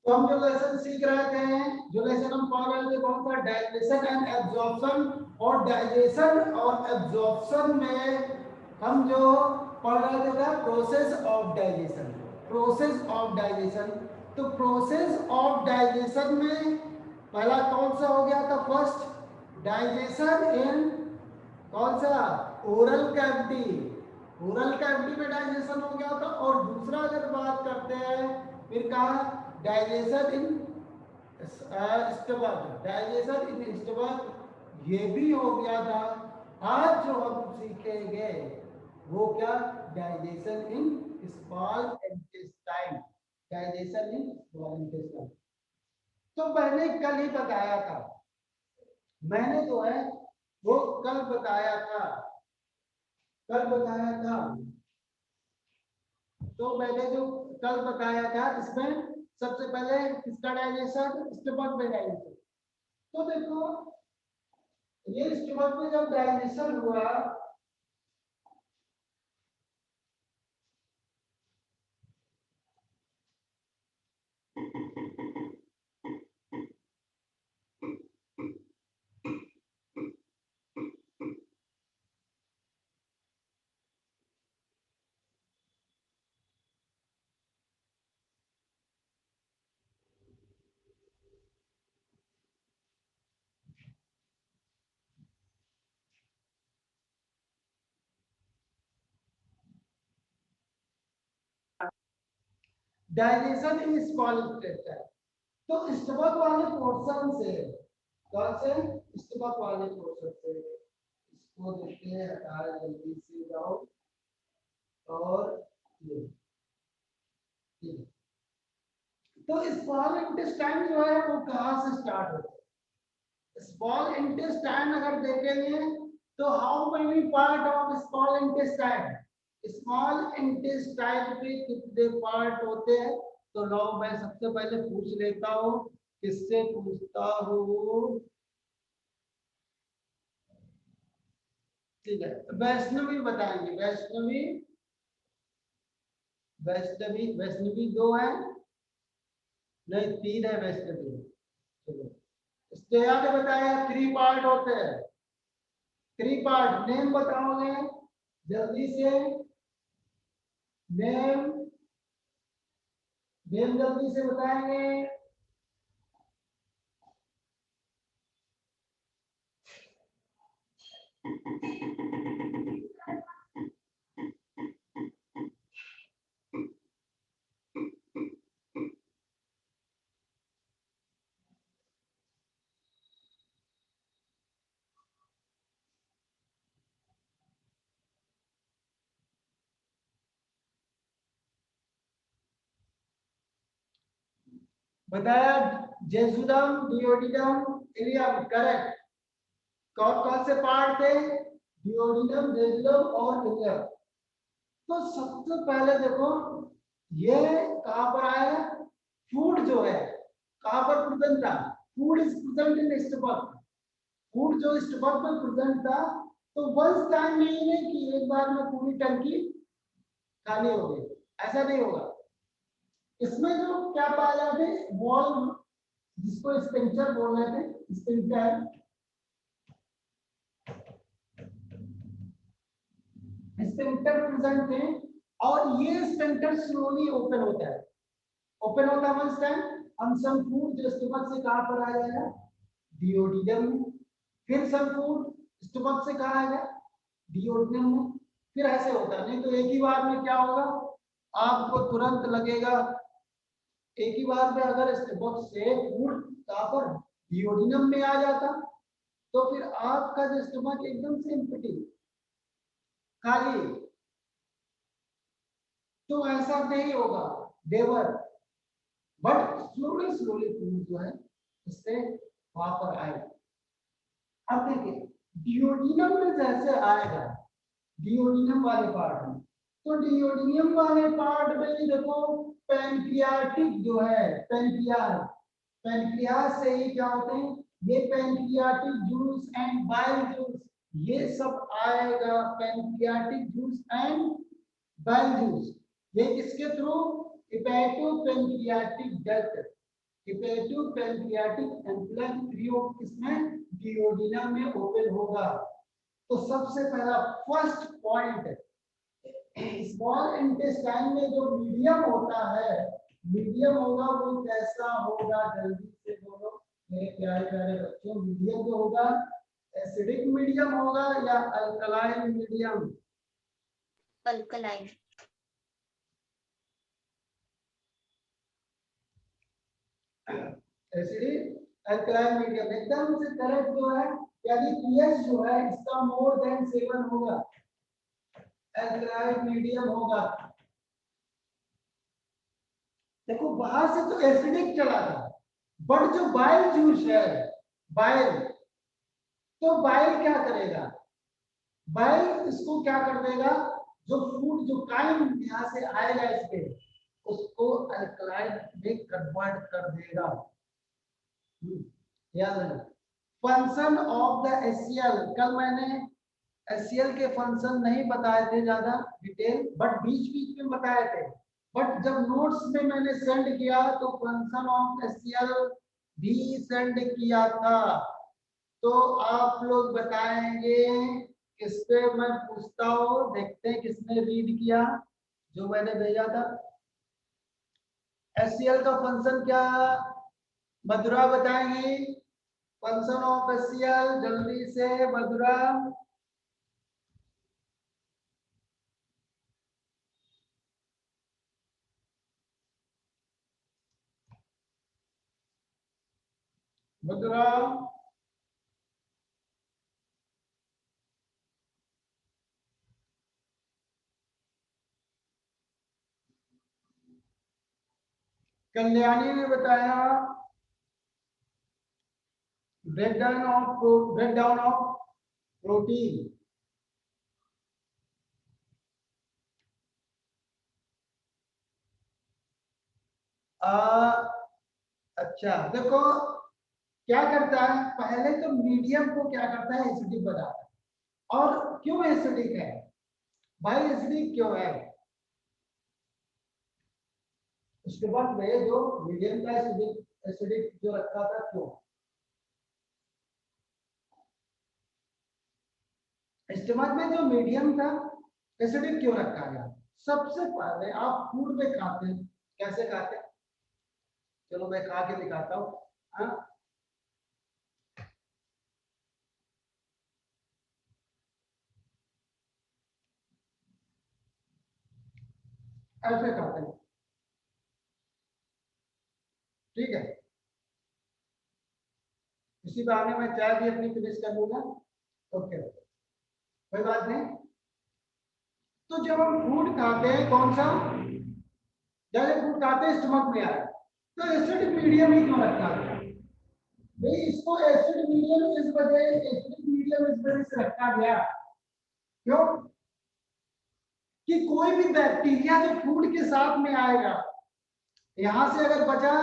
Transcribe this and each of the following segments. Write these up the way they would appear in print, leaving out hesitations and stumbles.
तो हम जो लेसन सीख रहे थे, जो लेसन हम पढ़ रहे थे कौन सा, डाइजेशन एंड एब्जॉर्प्शन। और डाइजेशन और एब्जॉर्प्शन में हम जो पढ़ रहे थे था process of digestion, process of digestion. तो प्रोसेस ऑफ डाइजेशन में पहला कौन सा हो गया था, फर्स्ट डाइजेशन इन कौन सा, ओरल कैविटी, ओरल कैविटी में डाइजेशन हो गया था। और दूसरा अगर बात करते हैं फिर कहा digestion in stomach, digestion in stomach ये भी हो गया था। आज जो हम सीखेंगे वो क्या, डाइजेशन इन स्मॉल इंटेस्टाइन, डाइजेशन इन स्मॉल इंटेस्टाइन। तो मैंने कल ही बताया था, मैंने जो है वो कल बताया था, कल बताया था। तो मैंने जो कल बताया था इसमें सबसे पहले किसका डाइजेशन, स्टमक में डाइजेशन। तो देखो ये स्टमक में जब डाइजेशन हुआ, डाइजेशन इन स्मॉल इंटेस्टाइन। तो स्टमक वाले पोर्शन से, कौन से, स्टमक वाले पोर्शन से इसको देखते हैं, हटा जल्दी से जाओ। और ये तो स्मॉल इंटेस्टाइन जो है वो कहाँ से स्टार्ट होता है, स्मॉल इंटेस्टाइन अगर देखेंगे तो how many part of small intestine, small intestine में कितने पार्ट होते हैं। तो लो मैं सबसे पहले पूछ लेता हूँ, किससे पूछता हूँ, ठीक है वैष्णवी बताएंगे, वैष्णवी, वैष्णवी, वैष्णवी दो है, नहीं तीन है वैष्णवी। चलो स्टेया ने बताया थ्री पार्ट होते हैं, थ्री पार्ट, नेम बताओगे जल्दी से, नेम, नेम जल्दी से बताएंगे। बताया जेसुदम, डिओडिनम, इलियम, करेक्ट। कौन कौन से पार्ट थे, डिओडिनम, जेसुदम और इलियम। तो सबसे पहले देखो ये कहां पर आएगा, फूड जो है कहां पर प्रेजेंट था, food is present in stomach, food जो स्टमक में प्रेजेंट था। तो वंस टाइम नहीं है कि एक बार में पूरी टंकी खाली हो गई, ऐसा नहीं होगा। इसमें जो क्या पाया जाते, वॉल, जिसको स्पिंक्टर बोल रहे थे, स्पिंक्टर, स्पिंक्टर प्रेजेंट थे। और ये स्पिंक्टर स्लोली ओपन होता है, ओपन होता है वन टाइम, हम सम फूड जो स्टमक से कहां पर आ जाएगा, डिओडिनम में। फिर सम फूड स्टमक से कहां आएगा, डिओडिनम में। फिर ऐसे होता है, नहीं तो एक ही बार में क्या होगा, आपको तुरंत लगेगा, एक ही बार में अगर स्टमक से फूड कहां पर, डिओडिनम में आ जाता, तो फिर आपका जो स्टमक एकदम से एम्प्टी, खाली। तो ऐसा नहीं होगा, never, but slowly slowly food जो है इससे वहां पर आएगा। अब देखिए डिओडिनम में जैसे आएगा, डिओडिनम वाले पार्ट में, तो डिओडिनम वाले पार्ट में ही देखो पैनक्रियाटिक जो है, पैनक्रियास, पैनक्रियास से ही क्या होते हैं, ये pancreatic juice and bile juice, ये सब आएगा, pancreatic juice and bile juice. ये किसके through, hepato pancreatic duct, hepato pancreatic ampulla प्रयोग किसमें, डिओडिनम में ओपन होगा। तो सबसे पहला फर्स्ट पॉइंट, स्मॉल इंटेस्टाइन में जो मीडियम होता है, मीडियम होगा वो कैसा होगा, जल्दी से बोलो मेरे प्यारे प्यारे बच्चों। मीडियम जो होगा एसिडिक मीडियम होगा या alkaline medium? Alkaline. Acidic alkaline medium एकदम से करेक्ट जो है, यानी पीएच जो है इसका मोर देन 7 होगा, अल्कलाइन मीडियम होगा। देखो बाहर से तो एसिडिक चला था, बट जो बाइल जूस है, बाइल, तो बाइल क्या करेगा, बाइल इसको क्या कर देगा, जो फूड जो काइम यहाँ से आएगा इसके, उसको अल्कलाइन में कन्वर्ट कर देगा। याद है फंक्शन ऑफ द एचसीएल, कल मैंने एचसीएल के फंक्शन नहीं बताए थे ज्यादा डिटेल, बट बीच बीच में बताए थे, बट जब नोट्स में मैंने सेंड किया तो फंक्शन ऑफ एचसीएल भी सेंड किया था। तो आप लोग बताएंगे किस पे मैं पूछता हूँ, देखते हैं किसने रीड किया जो मैंने भेजा था। एचसीएल का फंक्शन क्या, मधुरा बताएंगी, फंक्शन ऑफ एचसीएल जल्दी से मधुरा। मधुरा कल्याणी ने बताया ब्रेकडाउन ऑफ प्रोटीन। अच्छा देखो क्या करता है, पहले तो मीडियम को क्या करता है, एसिडिक बनाता है। और क्यों एसिडिक है भाई, एसिडिक क्यों है, उसके बाद में जो मीडियम का एसिडिक एसिडिक जो रखा था क्यों, स्टमक में जो मीडियम था एसिडिक क्यों रखा गया। सबसे पहले आप फूड में खाते हैं, कैसे खाते हैं, चलो मैं खा के दिखाता हूँ। ऐसे खाते हैं, ठीक है, इसी बहाने मैं चाय भी अपनी फिनिश कर लूंगा, ओके कोई बात नहीं। तो जब हम फूड खाते हैं कौन सा, जब फूड खाते हैं स्टमक में आया, तो एसिड मीडियम ही क्यों रखा गया भाई, इसको एसिड मीडियम इस वजह से रखा गया, क्यों कि कोई भी बैक्टीरिया जो फूड के साथ में आएगा, यहां से अगर बचा,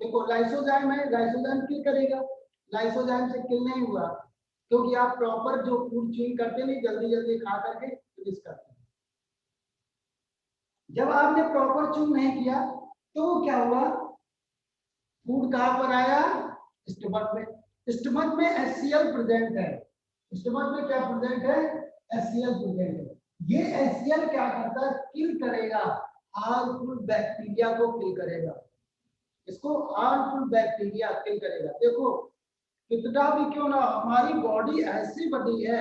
देखो लाइसोजाइम है, लाइसोजाइम किल करेगा, लाइसोजाइम से किल नहीं हुआ क्योंकि आप प्रॉपर जो फूड च्यूइंग करते नहीं, जल्दी जल्दी खा करके फिनिश करते हैं। जब आपने प्रॉपर च्यूइंग नहीं किया तो क्या हुआ, फूड कहां पर आया, स्टमक में। स्टमक में एचसीएल प्रेजेंट है, स्टमक में क्या प्रेजेंट है, एचसीएल प्रेजेंट है। ये एचसीएल क्या करता है, किल करेगा, हार्मफुल बैक्टीरिया को किल करेगा, इसको हार्मफुल बैक्टीरिया किल करेगा। देखो कितना भी क्यों ना हमारी बॉडी ऐसी बनी है,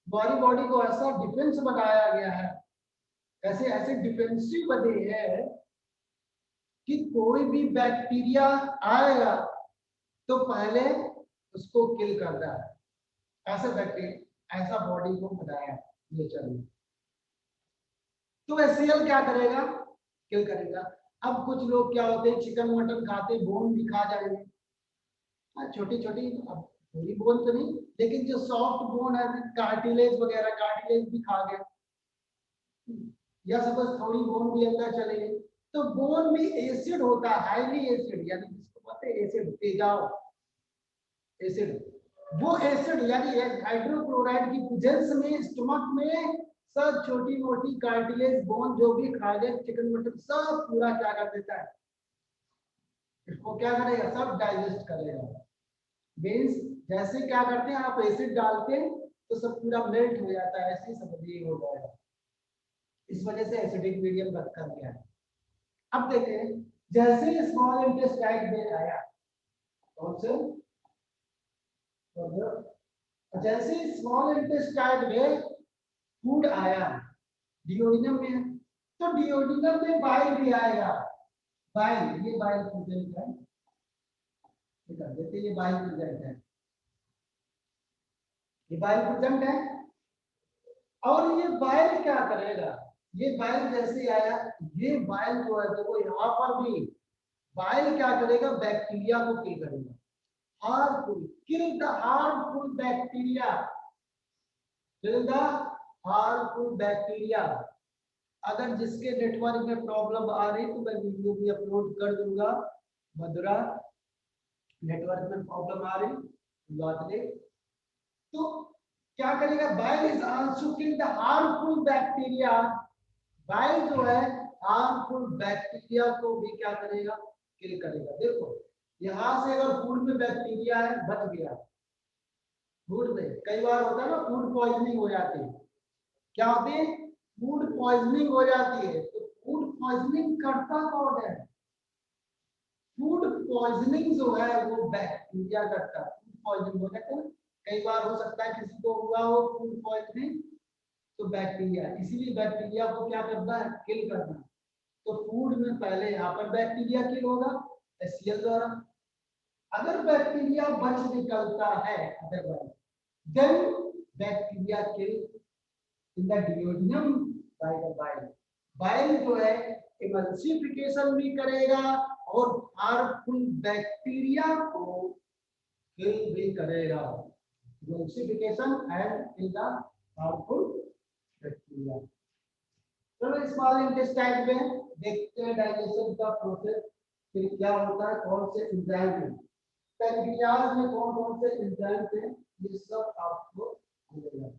हमारी बॉडी को ऐसा डिफेंस बनाया गया है, ऐसे ऐसे डिफेंसिव बने हैं कि कोई भी बैक्टीरिया आएगा तो पहले उसको किल करता है, ऐसा बैक्टीरिया, ऐसा बॉडी को बनाया नेचर ने। तो एचसीएल क्या करेगा, किल करेगा। अब कुछ लोग क्या होते हैं, चिकन मटन खाते, बोन भी खा जाएंगे, छोटी छोटी, अब पूरी बोन तो नहीं, लेकिन जो सॉफ्ट बोन है, कार्टिलेज वगैरह, कार्टिलेज भी खा गए, या सपोज थोड़ी बोन भी अंदर चले गई, तो बोन में एसिड होता है, हाईली एसिड, यानी जिसको कहते हैं एसिड, तेजाब एसिड। वो एसिड यानी हाइड्रोक्लोराइड की प्रेजेंस में स्टमक में सब छोटी मोटी कार्टिलेज बोन जो भी खा गए, चिकन मटन सब पूरा क्या कर देता है, इसको क्या करेगा, सब डाइजेस्ट करेगा। मीन्स जैसे क्या करते हैं आप एसिड डालते हैं तो सब पूरा मेल्ट हो जाता है, ऐसे ही समझिए हो जाएगा। इस वजह से एसिडिक मीडियम रखा गया है। अब देखें जैसे स्मॉल इंटेस्टाइन में आया, कौन से, जैसे स्मॉल इंटेस्टाइन में फूड आया डिओडिनम में, तो डिओडिनम में बाइल भी आएगा। बाइल, ये बाइल प्रेजेंट है, कर देते, ये बाइल प्रेजेंट है, ये बाइल प्रेजेंट है। और ये बाइल क्या करेगा, ये बाइल जैसे आया, ये बाइल जो है देखो यहाँ पर भी बाइल क्या करेगा, बैक्टीरिया को किल करेगा। Harmful, kill the harmful bacteria, kill the harmful bacteria. अगर जिसके नेटवर्क में प्रॉब्लम आ रही तो मैं वीडियो भी अपलोड कर दूंगा। मधुरा नेटवर्क में प्रॉब्लम आ रही बात ले, तो क्या करेगा, bile is also kill the harmful bacteria. Bile जो है हार्मफुल बैक्टीरिया को भी क्या करेगा, किल करेगा। देखो यहां से अगर फूड में बैक्टीरिया है, बच गया। फूड में कई बार होता है ना, फूड पॉइजनिंग हो जाती है। क्या होती है, फूड पॉइजनिंग हो जाती है। तो फूड पॉइजनिंग करता कौन है, फूड पॉइजनिंग जो है वो बैक्टीरिया करता है। फूड पॉइजनिंग हो जाता है, कई बार हो सकता है किसी को हुआ हो फूड पॉइजनिंग, तो बैक्टीरिया, इसीलिए बैक्टीरिया को क्या करना है, किल करना है। तो फूड में पहले यहाँ पर बैक्टीरिया किल होगा HCl द्वारा। अगर बैक्टीरिया बच निकलता है otherwise, then bacteria kill in the duodenum by the bile. Bile जो है इमल्सिफिकेशन भी करेगा और हार्मफुल बैक्टीरिया को किल भी करेगा। Emulsification and kill the harmful bacteria. चलो स्मॉल इंटेस्टाइन में देखते हैं डाइजेशन का प्रोसेस फिर क्या होता है, कौन से एंजाइम है पैनक्रियाज में, कौन कौन से एंजाइम है, ये सब आपको मिलेगा।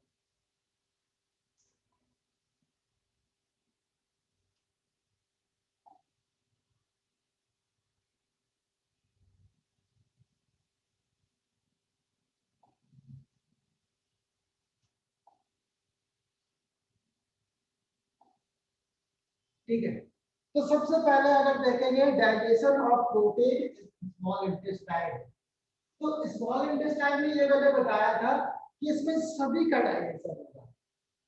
ठीक है, तो सबसे पहले अगर देखेंगे digestion of protein small intestine, तो स्मॉल इंटेस्टाइन में ये मैंने बताया था कि इसमें सभी का डाइजेशन होगा।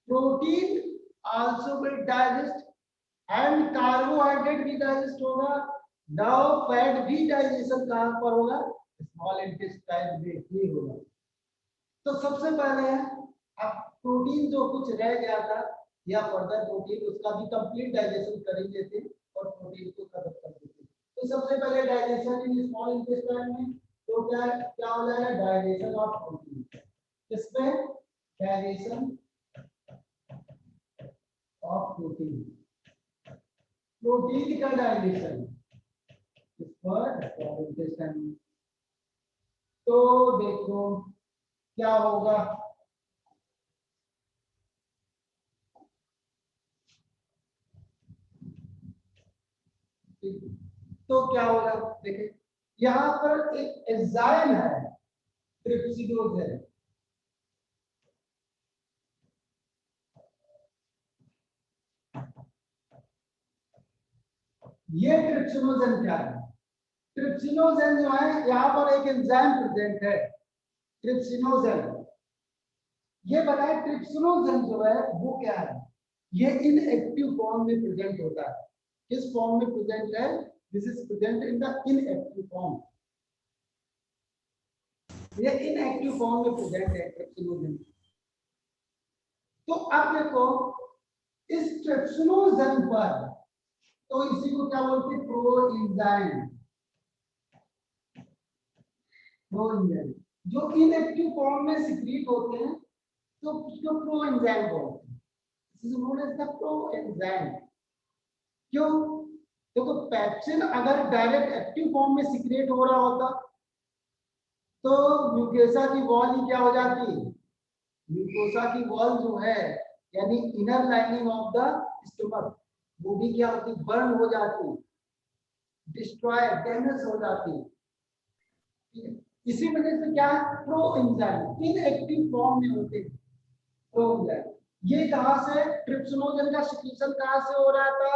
Protein also will digest and carbohydrate भी डाइजेस्ट होगा। नाउ फैट भी डाइजेशन कहां पर होगा, स्मॉल इंटेस्टाइन में ही होगा। तो सबसे पहले है, अब प्रोटीन जो कुछ रह गया था या फर्दर प्रोटीन, उसका भी कंप्लीट डाइजेशन कर ही लेते और प्रोटीन को खत्म कर देते। तो सबसे पहले डाइजेशन इन स्मॉल इंटेस्टाइन में, तो क्या हो जाएगा, डाइजेशन ऑफ प्रोटीन। इसमें डाइजेशन ऑफ प्रोटीन, प्रोटीन का डाइजेशन इस पर स्मॉल इंटेस्टाइन में। तो देखो क्या होगा, तो क्या होगा, देखिए यहां पर एक एंजाइम है ट्रिप्सिडोजन। ये ट्रिप्सिनोजन क्या है, ट्रिप्सिनोजन जो है यहाँ पर एक एंजाइम प्रेजेंट है ट्रिप्सिनोजन। ये बताए ट्रिप्सिनोजन जो है वो क्या है, ये इनएक्टिव फॉर्म में प्रेजेंट होता है। किस फॉर्म में प्रेजेंट है, this is present in the inactive form. ये इनएक्टिव फॉर्म में प्रेजेंट है ट्रिप्सिनोजन। तो अब देखो इस ट्रिप्सिनोजन पर, तो इसी को क्या बोलते हैं, प्रोएंजाइम। प्रोएंजाइम जो इनएक्टिव फॉर्म में सिक्रीट होते हैं तो उसको प्रोएंजाइम बोलते हैं। This is known as the proenzyme. क्यों, देखो पैप्सिन अगर डायरेक्ट एक्टिव फॉर्म में सिक्रेट हो रहा होता तो म्यूकोसा की वॉल ही क्या हो जाती, म्यूकोसा की वॉल जो है यानी inner lining of the stomach, वो भी क्या होती, बर्न हो जाती। डिस्ट्रॉय डैमेज हो जाती है। ठीक है, इसी वजह से क्या है, प्रो एंजाइम इनएक्टिव फॉर्म में होते हैं। प्रो एंजाइम ये कहां से, ट्रिप्सिनोजन का सिक्रीशन कहां से हो रहा था,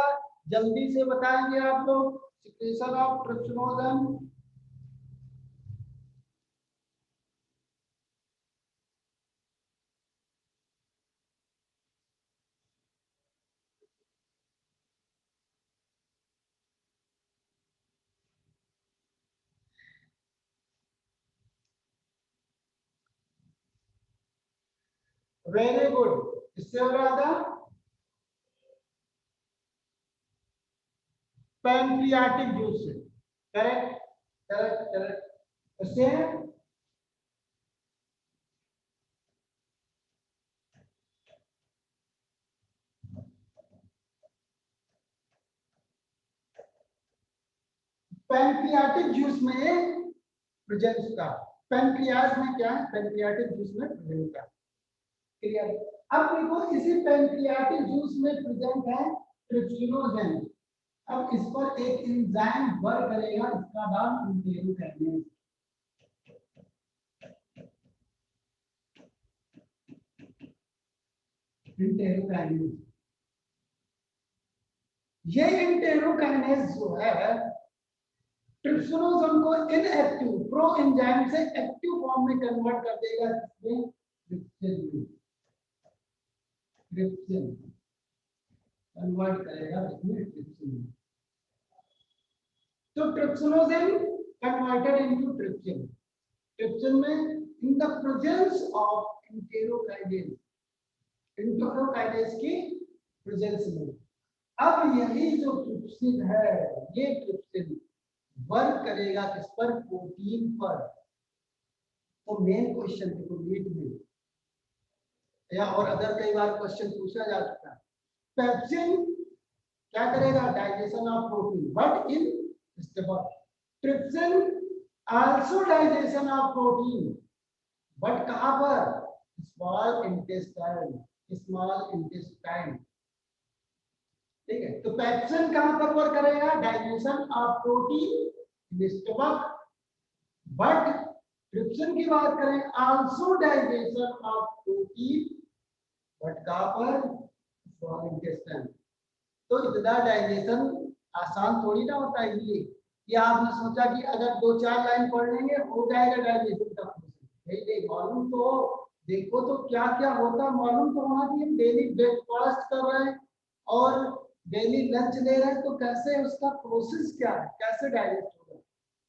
जल्दी से बताएंगे आप लोग। Secretion of trypsinogen very good, इससे हो रहा था पैंक्रियाटिक जूस से। करेक्ट करेक्ट करेक्ट, इससे पैंक्रियाटिक जूस में प्रेजेंस का, पैंक्रियाज में क्या है, पैंक्रियाटिक जूस में प्रेजेंट का। क्लियर। अब देखो इसी पैंक्रियाटिक जूस में प्रेजेंट है ट्रिप्सिनोजन। अब इस पर एक एंजाइम वर्क करेगा, इसका नाम इंटेरोकाइनेज। इंटेरोकाइनेज, ये इंटेरोकाइनेज जो है ट्रिप्सिनोजन को इनएक्टिव प्रो एंजाइम से एक्टिव फॉर्म में कन्वर्ट कर देगा, जिसमें ट्रिप्सिन ट्रिप्सिन कन्वर्ट करेगा, इसमें ट्रिप्सिन। तो trypsinogen converted into trypsin, trypsin में in the presence of enterokinase, enterokinase की प्रेजेंस में। अब यही जो ट्रिप्सिन है, ये ट्रिप्सिन वर्क करेगा किस पर, प्रोटीन पर। तो मेन क्वेश्चन देखो नीट में या और अदर कई बार क्वेश्चन पूछा जा चुका है, पेप्सिन क्या करेगा, digestion of protein but in stomach. Trypsin also digestion of protein but कहां पर, स्मॉल इंटेस्टाइन, स्मॉल इंटेस्टाइन। ठीक है, तो पेप्सिन कहां पर वर्क करेगा, digestion of protein in stomach, but trypsin की बात करें also digestion of protein but कहां पर, स्मॉल इंटेस्टाइन। तो इतना डाइजेशन आसान थोड़ी ना होता है ये, कि आपने सोचा कि अगर 2-4 लाइन पढ़ लेंगे हो जाएगा डाइजेशन का प्रोसेस। नहीं, मालूम तो देखो तो क्या क्या होता है, मालूम तो होना चाहिए। डेली ब्रेकफास्ट कर रहे हैं और डेली लंच ले रहे हैं, तो कैसे उसका प्रोसेस क्या है, कैसे डाइजेस्ट होगा।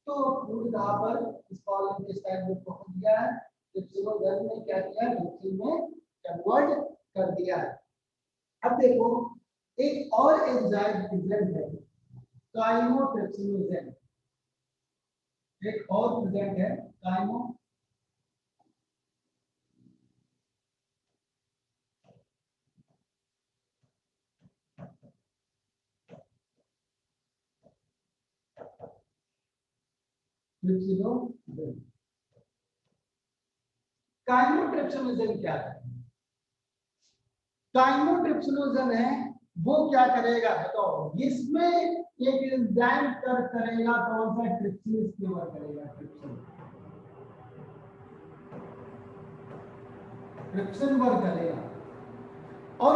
तो फूड कहां पर, स्मॉल इंटेस्टाइन में पहुंच गया है, ट्रिप्सिनोजन ने क्या किया, ट्रिप्सिन में कन्वर्ट कर दिया है। अब देखो एक और एंजाइम प्रेजेंट है, काइमोट्रिप्सिनोजन, एक और प्रेजेंट है काइमोट्रिप्सिनोजन। काइमोट्रिप्सिनोजन क्या है, काइमोट्रिप्सिनोजन है वो क्या करेगा बताओ, इसमें एक एंजाइम करेगा, कौन सा, ट्रिप्सिन इस्तेमाल करेगा, ट्रिप्सिन ट्रिप्सिन वर्क करेगा। और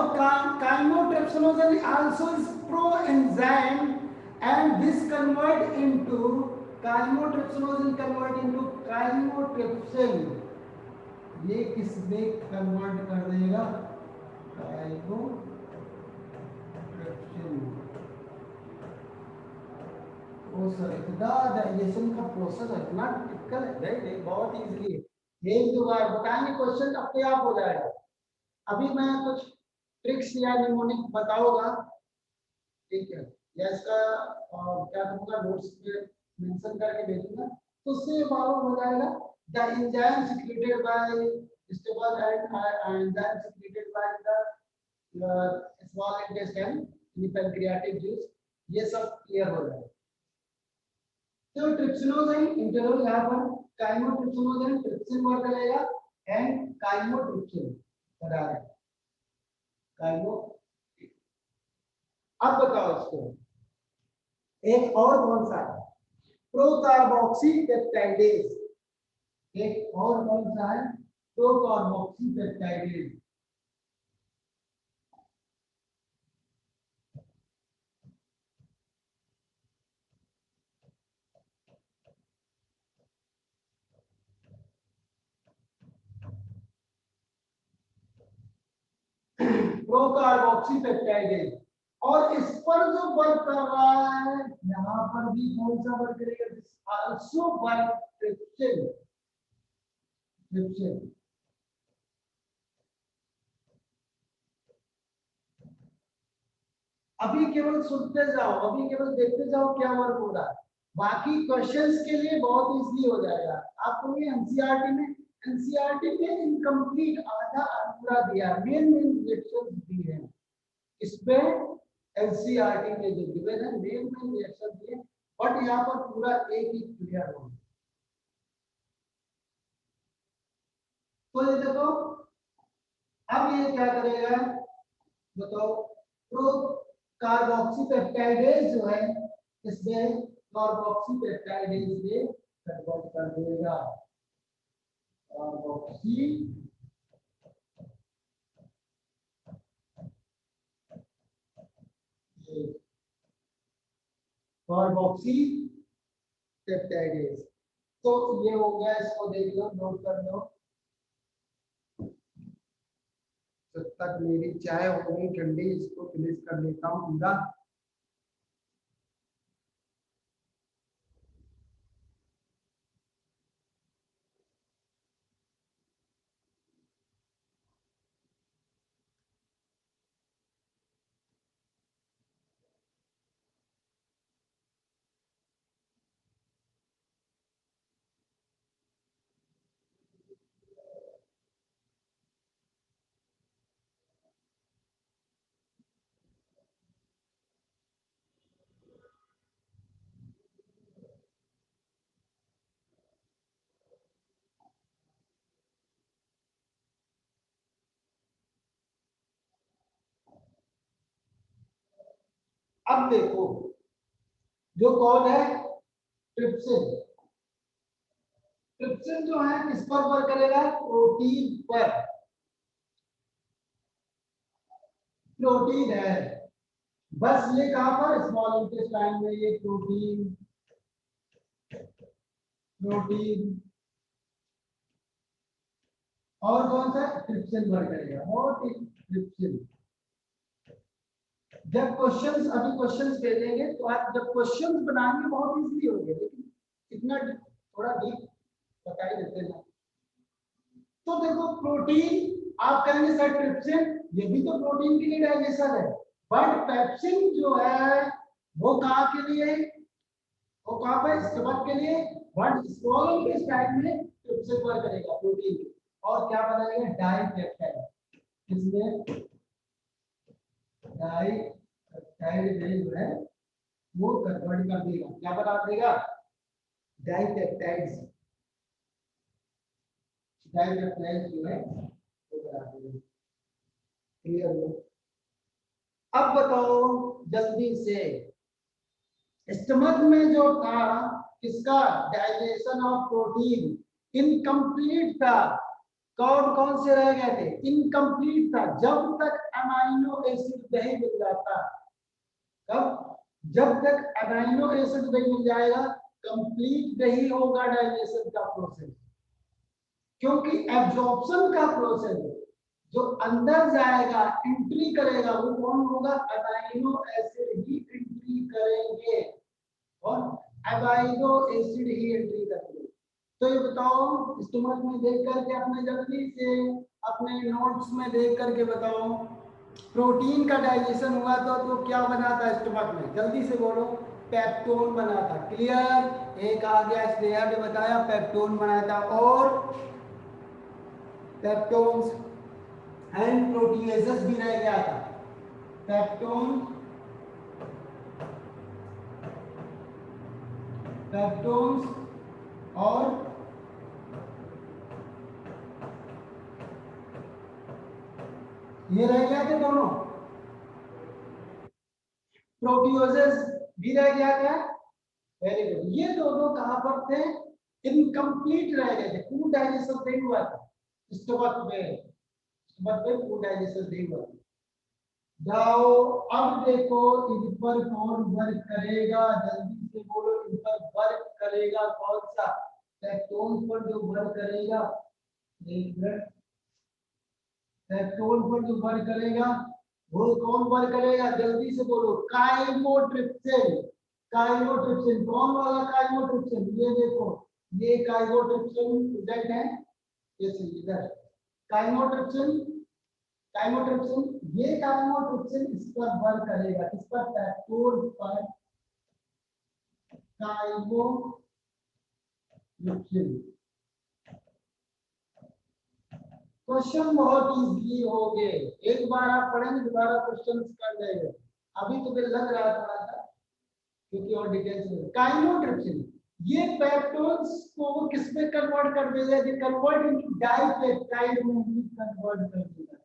chymotrypsinogen also is pro enzyme and this convert into, chymotrypsinogen convert into chymotrypsin, ये किसमें कन्वर्ट कर देगा, काइमोट्रिप्सिन। वो सर इतना डाइजेशन का प्रोसेस इतना टिपिकल है, नहीं बहुत इजीली है, एक दो बार बताएंगे क्वेश्चन अपने आप हो जाएगा। अभी मैं कुछ ट्रिक्स या निमोनिक बताऊंगा, ठीक है, या इसका क्या करूंगा, नोट्स पे मेंशन करके भेजूंगा, तो उससे मालूम हो जाएगा। The enzyme secreted by stomach and enzyme secreted by the small intestine in pancreatic juice, ये सब क्लियर हो जाएगा। तो ट्रिप्सिनोजन इंटरवल यहाँ पर काइमोट्रिप्सिनोजन ट्रिप्सिन वर्क करेगा एंड काइमोट्रिप्सिन बता रहे हैं, काइमो। अब बताओ इसको, एक और कौन सा है, प्रोकार्बोक्सी पेप्टाइडेज, एक और कौन सा है, प्रोकार्बोक्सी पेप्टाइडेज। Procarboxy peptidase. और इस पर जो वर्क कर रहा है, यहां पर भी कौन सा वर्क करेगा, आल्सो वर्क ट्रिप्सिन, ट्रिप्सिन। अभी केवल सुनते जाओ, अभी केवल देखते जाओ क्या वर्क हो रहा है, बाकी क्वेश्चंस के लिए बहुत इजीली हो जाएगा। आपको ये एनसीईआरटी में इनकम्प्लीट आधा अधूरा दिया, मेन रिएक्शंस दिए हैं इसमें, एनसीईआरटी में जो गिवन है मेन रिएक्शन दिए, बट यहाँ पर पूरा एक ही क्लियर हो। तो ये देखो, अब ये क्या करेगा बताओ, प्रो कार्बोक्सी पेप्टाइडेज जो है इसमें कार्बोक्सी पेप्टाइडेज में कन्वर्ट कर देगा, कार्बोक्सी कार्बोक्सी पेप्टाइडेज। तो ये हो गया, इसको देख लो, नोट कर लो। जब तक मेरी चाय हो गई ठंडी, इसको फिनिश कर लेता हूँ पूरा। अब देखो, जो कौन है, ट्रिप्सिन। ट्रिप्सिन जो है किस पर वर्क करेगा, प्रोटीन पर, प्रोटीन है बस। ये कहां पर, स्मॉल इंटेस्टाइन में, ये प्रोटीन, प्रोटीन और कौन सा, ट्रिप्सिन वर्क करेगा, और एक ट्रिप्सिन। जब क्वेश्चंस, अभी क्वेश्चंस भेजेंगे तो आप जब क्वेश्चंस बनाएंगे बहुत इजीली होंगे, लेकिन इतना थोड़ा डीप बता ही देते हैं। तो देखो, प्रोटीन आप कहेंगे सर ट्रिप्सिन, ये भी तो प्रोटीन के लिए डाइजेशन है, बट पेप्सिन जो है वो कहाँ के लिए, वो कहाँ पर, स्टमक के लिए, बट स्मॉल इंटेस्टाइन में ट्रिप्सिन वर्क करेगा प्रोटीन के, और क्या बनाएगा, डाइपेप्टाइड। इसमें डाइपेप्टाइड जो है वो कन्वर्ट कर देगा, क्या बना देगा, डाइपेप्टाइड्स, डाइपेप्टाइड जो है वो बना देगा। क्लियर हो? अब बताओ जल्दी से, स्टमक में जो था किसका, डाइजेशन ऑफ प्रोटीन इनकम्प्लीट था। कौन कौन से रह गए थे, इनकम्प्लीट था, जब तक अमाइनो एसिड नहीं मिल जाता। कब, जब तक अमाइनो एसिड नहीं मिल जाएगा कंप्लीट नहीं होगा डाइजेशन का प्रोसेस, क्योंकि एब्जॉर्प्शन का प्रोसेस जो अंदर जाएगा, एंट्री करेगा, वो कौन होगा, अमाइनो एसिड ही एंट्री करेंगे, और अमाइनो एसिड ही एंट्री करेंगे। तो ये बताओ, स्टमक में देख करके अपने जल्दी से अपने नोट्स में देख करके बताओ, प्रोटीन का डाइजेशन हुआ तो क्या बना था स्टमक में, जल्दी से बोलो, पेप्टोन बना था। क्लियर, एक आ गया, स्नेहा ने बताया पेप्टोन बना था, और पेप्टोन्स एंड प्रोटीएजेस भी रह गया था, पेप्टोन, पेप्टोन्स और ये रह गया थे दोनों, प्रोटीओजेस बी रह गया क्या? Very good. ये दोनों कहां पर थे? इनकम्प्लीट रह गए थे, फूड डाइजेशन नहीं हुआ था स्टमक में, स्टमक में फूड डाइजेशन नहीं हुआ था। जाओ अब देखो इन पर कौन वर्क करेगा, जल्दी से बोलो, इन पर वर्क करेगा कौन सा? पेप्टोन पर जो वर्क करेगा, एक मिनट, पेप्टोन पर जो वर्क करेगा वो कौन वर्क करेगा? जल्दी से बोलो, काइमोट्रिप्सिन। काइमोट्रिप्सिन कौन वाला काइमोट्रिप्सिन? ये देखो, ये काइमोट्रिप्सिन प्रेजेंट है, ये इधर काइमोट्रिप्सिन, काइमोट्रिप्सिन, ये काइमोट्रिप्सिन इस पर वर्क करेगा, इस पर पेप्टोन पर काइमोट्रिप्सिन। क्वेश्चन बहुत इजी हो गए, एक बार आप पढ़ेंगे दोबारा क्वेश्चन कर लेंगे। अभी तो फिर लग रहा थोड़ा सा क्योंकि और डिटेल्स में काइमोट्रिप्सिन ये पेप्टोन्स को किस में कन्वर्ट कर देगा? ये कन्वर्ट इनटू डाइपेप्टाइड में भी कन्वर्ट कर देगा,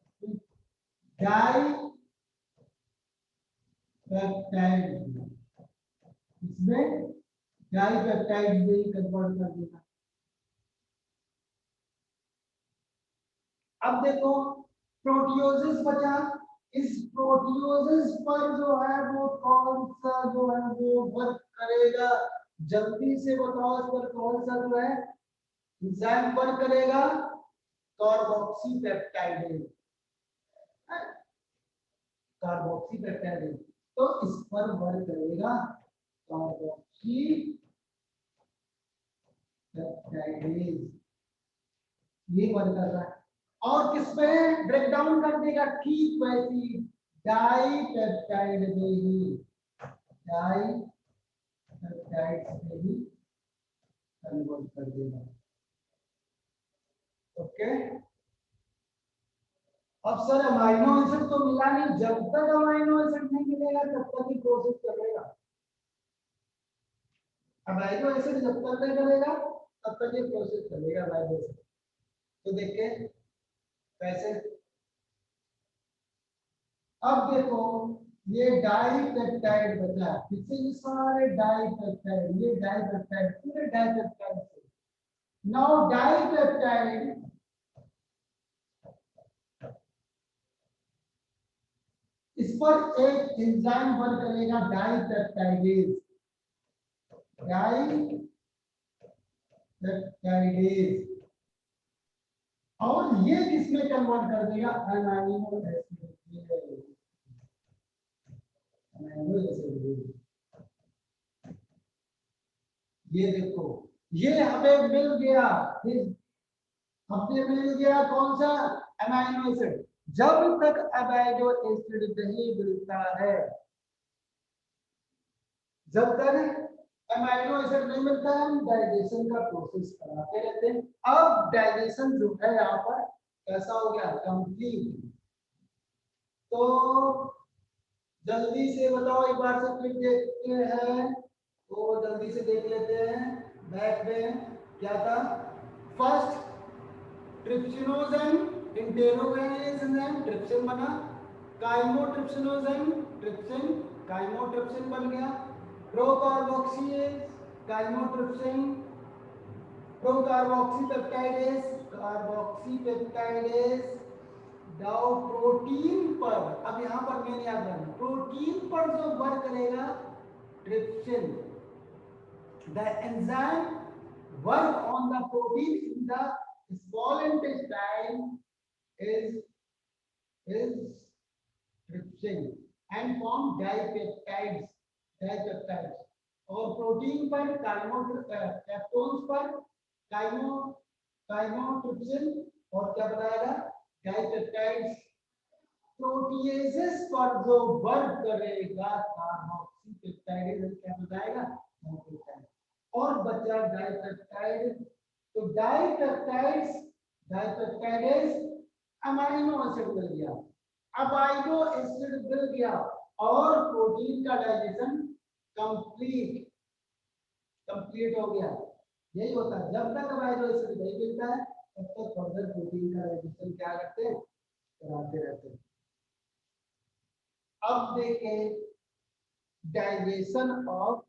डाइपेप्टाइड, इसमें डाइपेप्टाइड में ही कन्वर्ट कर देगा। अब देखो प्रोटियोसिस बचा, इस प्रोटियोसिस पर जो है वो कौन सा जो है वो वर्क करेगा? जल्दी से बताओ, इस पर कौन सा जो है एंजाइम वर्क करेगा? कार्बोक्सीपेप्टाइडेज, कार्बोक्सीपेप्टाइडेज, तो इस पर वर्क करेगा कार्बोक्सीपेप्टाइडेज, ये वर्क कर रहा है। और किसमें ब्रेक डाउन कर देगा? ठीक वैसी डाइपेप्टाइड में ही, डाइपेप्टाइड में ही कन्वर्ट कर देगा। ओके, अब सर अमाइनो एसिड तो मिला नहीं, जब तक अमाइनो एसिड नहीं मिलेगा तब तक ही प्रोसेस चलेगा। अमाइनो एसिड जब तक नहीं मिलेगा तब तक ये प्रोसेस चलेगा अमाइनो एसिड। तो देखिए कैसे, अब देखो ये डाइपेप्टाइड बचा, किससे? ये सारे डाइपेप्टाइड, ये डाइपेप्टाइड, पूरे डाइपेप्टाइड से। नाउ डाइपेप्टाइड इस पर एक एंजाइम वर्क करेगा डाइपेप्टाइडेज, डाइपेप्टाइडेज, और ये किसमें कन्वर्ट कर देगा? Amino acid, amino acid. ये देखो ये हमें मिल गया, हमें मिल गया कौन सा? Amino acid. जब तक अमाइनो एसिड नहीं मिलता है, जब तक अमाइनो एसिड नहीं मिलता है, हम डाइजेशन का प्रोसेस कराते रहते हैं। अब डाइजेशन जो है यहाँ पर कैसा हो गया? कंप्लीट। तो जल्दी से बताओ, एक बार से क्लिक देखते हैं, तो जल्दी से देख लेते हैं। बैक में क्या था? फर्स्ट ट्रिप्सिनोजेन इंटेरोगेनेज एंजाइम, ट्रिप्सिन बना, काइमोट्रिप्सिनोजेन, ट्रिप्सिन, काइमोट्रिप्सिन बन गया, प्रोकार्बोक्सीलेज, काइमोट्रिप्सिन, प्रोकार्बोक्सीपेप्टाइडेज, कार्बोक्सीपेप्टाइडेज। जाओ प्रोटीन पर, अब यहां पर मेन याद रखना, प्रोटीन पर जो वर्क करेगा trypsin, the enzyme work on the protein in the small intestine is trypsin and form dipeptides, और प्रोटीन पर पेप्टोन्स पर काइमोट्रिप्सिन, और क्या बताएगा? डाइपेप्टाइड्स। प्रोटीएसेस पर जो वर्क करेगा कार्बोक्सीपेप्टाइड, क्या बताएगा? और बचा डाइपेप्टाइड। तो डाइपेप्टाइडेज अमाइनो एसिड मिल गया, अमाइनो एसिड मिल गया, और प्रोटीन का डाइजेशन कंप्लीट हो गया। यही होता है, जब तक अमाइनो एसिड नहीं मिलता है तब तक फर्दर प्रोटीन का डाइजेशन क्या करते हैं? कराते रहते हैं। अब देखें digestion of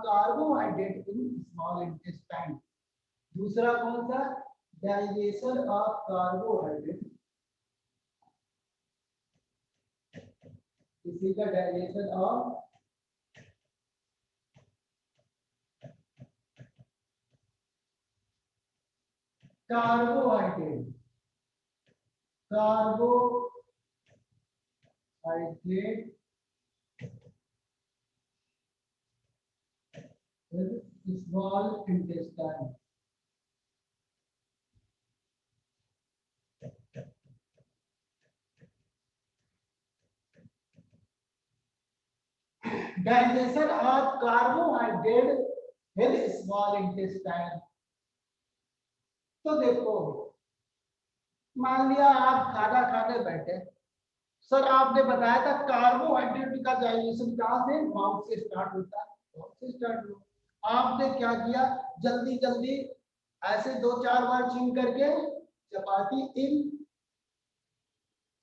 carbohydrate in small intestine. दूसरा कौन सा? डाइजेशन ऑफ कार्बोहाइड्रेट, इसी का digestion of carbohydrate small intestine. Digestion of carbohydrate in small intestine. तो देखो, मान लिया आप खाना खाने बैठे, सर आपने बताया था कार्बोहाइड्रेट का डाइजेशन कहाँ से? माउथ से स्टार्ट होता है. माउथ से स्टार्ट हुआ, आपने क्या किया, जल्दी जल्दी ऐसे 2-4 बार च्यूइंग करके चपाती इन,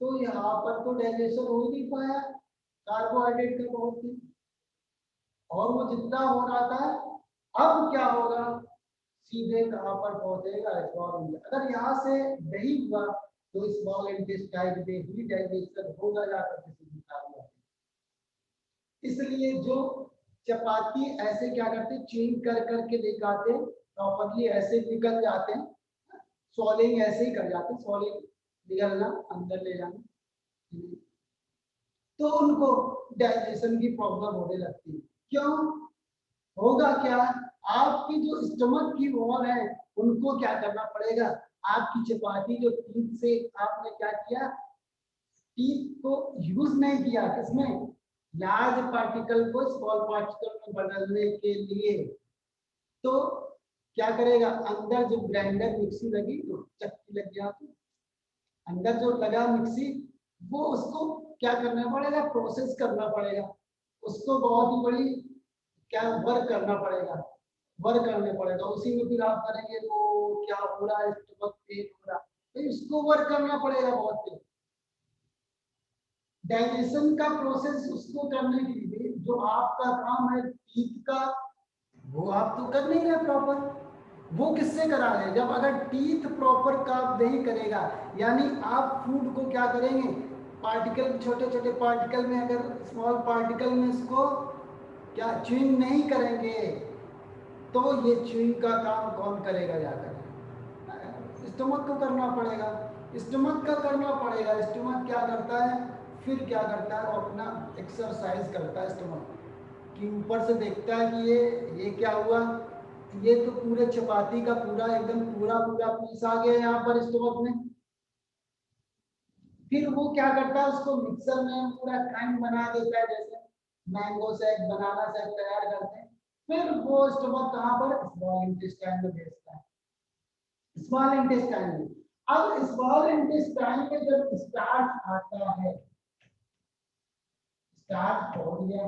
तो यहाँ पर तो डाइजेशन हो ही नहीं पाया कार्बोहाइड्रेट का बहुत ही, और वो जितना हो रहा था, अब क्या होगा, सीधे कहाँ पर पहुंचेगा? स्मॉल. अगर यहाँ से नहीं हुआ तो स्मॉल इंटेस्टाइन में ही डाइजेशन होगा जाकर किसी भी कार्बोहाइड्रेट. इसलिए जो चपाती ऐसे क्या करते, च्यूइंग कर करके दिखाते, प्रॉपर्ली ऐसे निकल जाते हैं, सॉलिंग ऐसे ही कर जाते, सॉलिंग निकलना, अंदर ले जाना, तो उनको डाइजेशन की प्रॉब्लम होने लगती है. क्यों होगा? क्या आपकी जो स्टमक की वॉल है उनको क्या करना पड़ेगा, आपकी चपाती जो टीथ से आपने क्या किया, टीथ को यूज नहीं किया, किसमें? लार्ज पार्टिकल को स्मॉल पार्टिकल में बदलने के लिए. तो क्या करेगा, अंदर जो ग्राइंडर मिक्सी लगी, तो चक्की लग गया, तो अंदर जो लगा मिक्सी, वो उसको क्या करना पड़ेगा, प्रोसेस करना पड़ेगा, उसको बहुत ही बड़ी क्या वर्क करना पड़ेगा, वर्क करने पड़ेगा. उसी में फिर आप करेंगे तो क्या हो रहा है, स्टमक पेन हो रहा है, तो इसको वर्क करना पड़ेगा बहुत तेज. डाइजेशन का प्रोसेस उसको करने के लिए जो आपका काम है टीथ का, वो आप तो कर नहीं रहे प्रॉपर. वो किससे करा रहे? जब अगर टीथ प्रॉपर काम नहीं करेगा, यानी आप फूड को क्या करेंगे, पार्टिकल, छोटे छोटे पार्टिकल में, अगर स्मॉल पार्टिकल में इसको क्या च्यूइंग नहीं करेंगे, तो ये च्यूइंग का काम कौन करेगा? जाकर स्टमक को करना पड़ेगा. स्टमक का करना पड़ेगा. स्टमक क्या करता है, फिर क्या करता है, वो अपना एक्सरसाइज करता है स्टमक कि ऊपर से देखता है कि ये क्या हुआ, ये तो पूरे चपाती का पूरा एकदम पूरा पीस आ गया यहाँ पर स्टमक में. फिर वो क्या करता है, उसको मिक्सर में पूरा खांड बना देता है, जैसे मैंगो शेक, बनाना शेक तैयार करते हैं. फिर वो स्टमक कहाँ पर? स्मॉल इंटेस्टाइन में भेजता है. स्मॉल इंटेस्टाइन में. अब स्मॉल इंटेस्टाइन में जब स्टार्च आता है, स्टार्च हो गया,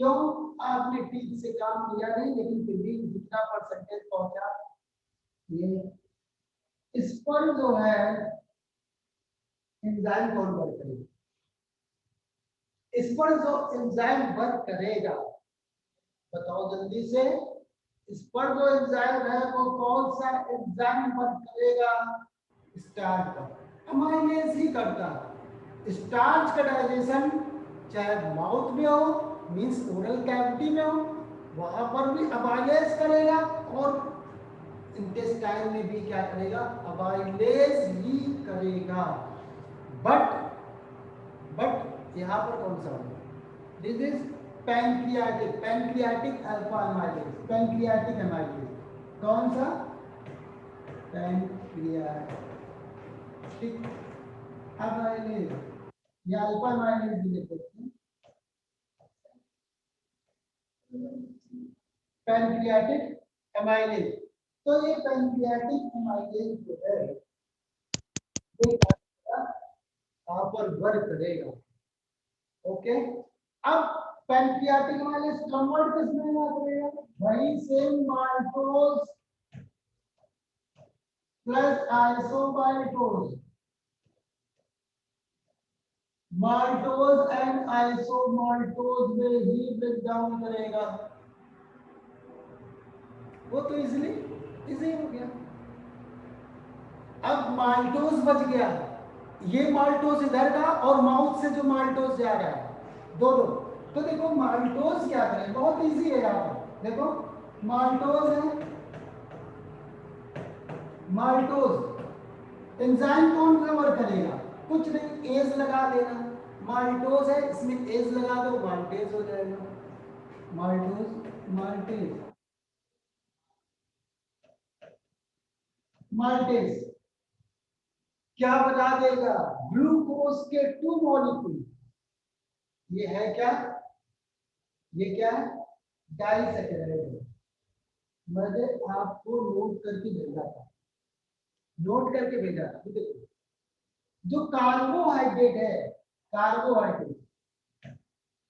क्यों? आपने टीथ से काम किया नहीं, लेकिन फिर भी जितना परसेंटेज पहुंचा, ये इस पर जो है एंजाइम कौन वर्क करेगा? इस पर जो एंजाइम वर्क करेगा, बताओ जल्दी से, इस पर जो एंजाइम है वो कौन सा एंजाइम वर्क करेगा? स्टार्च का. अमाइलेज ही करता है. स्टार्च का डाइजेशन चाहे माउथ में हो, मींस ओरल कैविटी में हो, वहां पर भी अमाइलेज करेगा, और इंटेस्टाइन में भी क्या करेगा? अमाइलेज ही करेगा. बट यहाँ पर कौन सा होगा? This is pancreatic alpha amylase. Pancreatic amylase कौन सा? पैंक्रियाटिक अमाइलेज या अल्फा अमाइलेज भी लिख सकते हैं. Pancreatic amylase. तो ये पैंक्रियाटिक अमाइलेज जो है, ये यहाँ पर वर्क करेगा. ओके. अब पैंक्रियाटिक अमाइलेज कन्वर्ट किसमें करेगा? वही same maltose plus isomaltose. Maltose and isomaltose में ही ब्रेक डाउन करेगा। वो तो इजीली इजी हो गया। अब माल्टोज बच गया, ये माल्टोज इधर का और माउथ से जो माल्टोज जा रहा है दोनों। तो देखो माल्टोज क्या करें, बहुत इजी है यहाँ पर। देखो माल्टोज है, माल्टोज एंजाइम कौन कवर करेगा, कुछ नहीं, एज लगा देना। माल्टोज है, इसमें एज लगा दो, माल्टेज हो जाएगा। माल्टोज माल्टेज माल्टेज क्या बना देगा, ग्लूकोज के 2 मॉलिक्यूल। ये है क्या, ये क्या है, डाइसैकेराइड। मैंने आपको नोट करके भेजा था, नोट करके भेजा था। देखो जो कार्बोहाइड्रेट है, कार्बोहाइड्रेट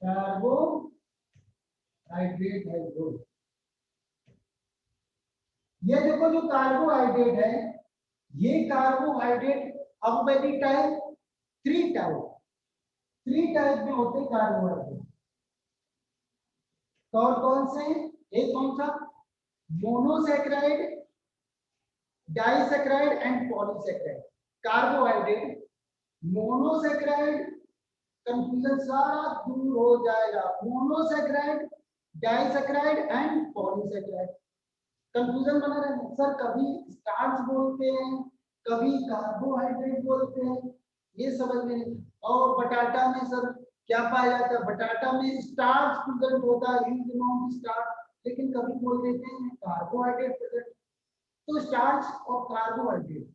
कार्बोहाइड्रेट है जो, ये देखो जो कार्बोहाइड्रेट है, ये कार्बोहाइड्रेट अब मेरी टाइप 3 टाइप में होते कार्बोहाइड्रेट। कौन कौन से, एक कौन सा, monosaccharide, disaccharide and polysaccharide. Carbohydrate monosaccharide, confusion सारा दूर हो जाएगा। Monosaccharide, disaccharide and polysaccharide. Confusion बना रहता है, सर कभी स्टार्च बोलते हैं, कभी कार्बोहाइड्रेट बोलते हैं, ये समझ में नहीं। और बटाटा में सर क्या पाया जाता है, बटाटा में स्टार्च प्रेजेंट होता है, ह्यूज अमाउंट स्टार्च, लेकिन कभी बोल देते हैं कार्बोहाइड्रेट प्रेजेंट। तो स्टार्च और carbohydrate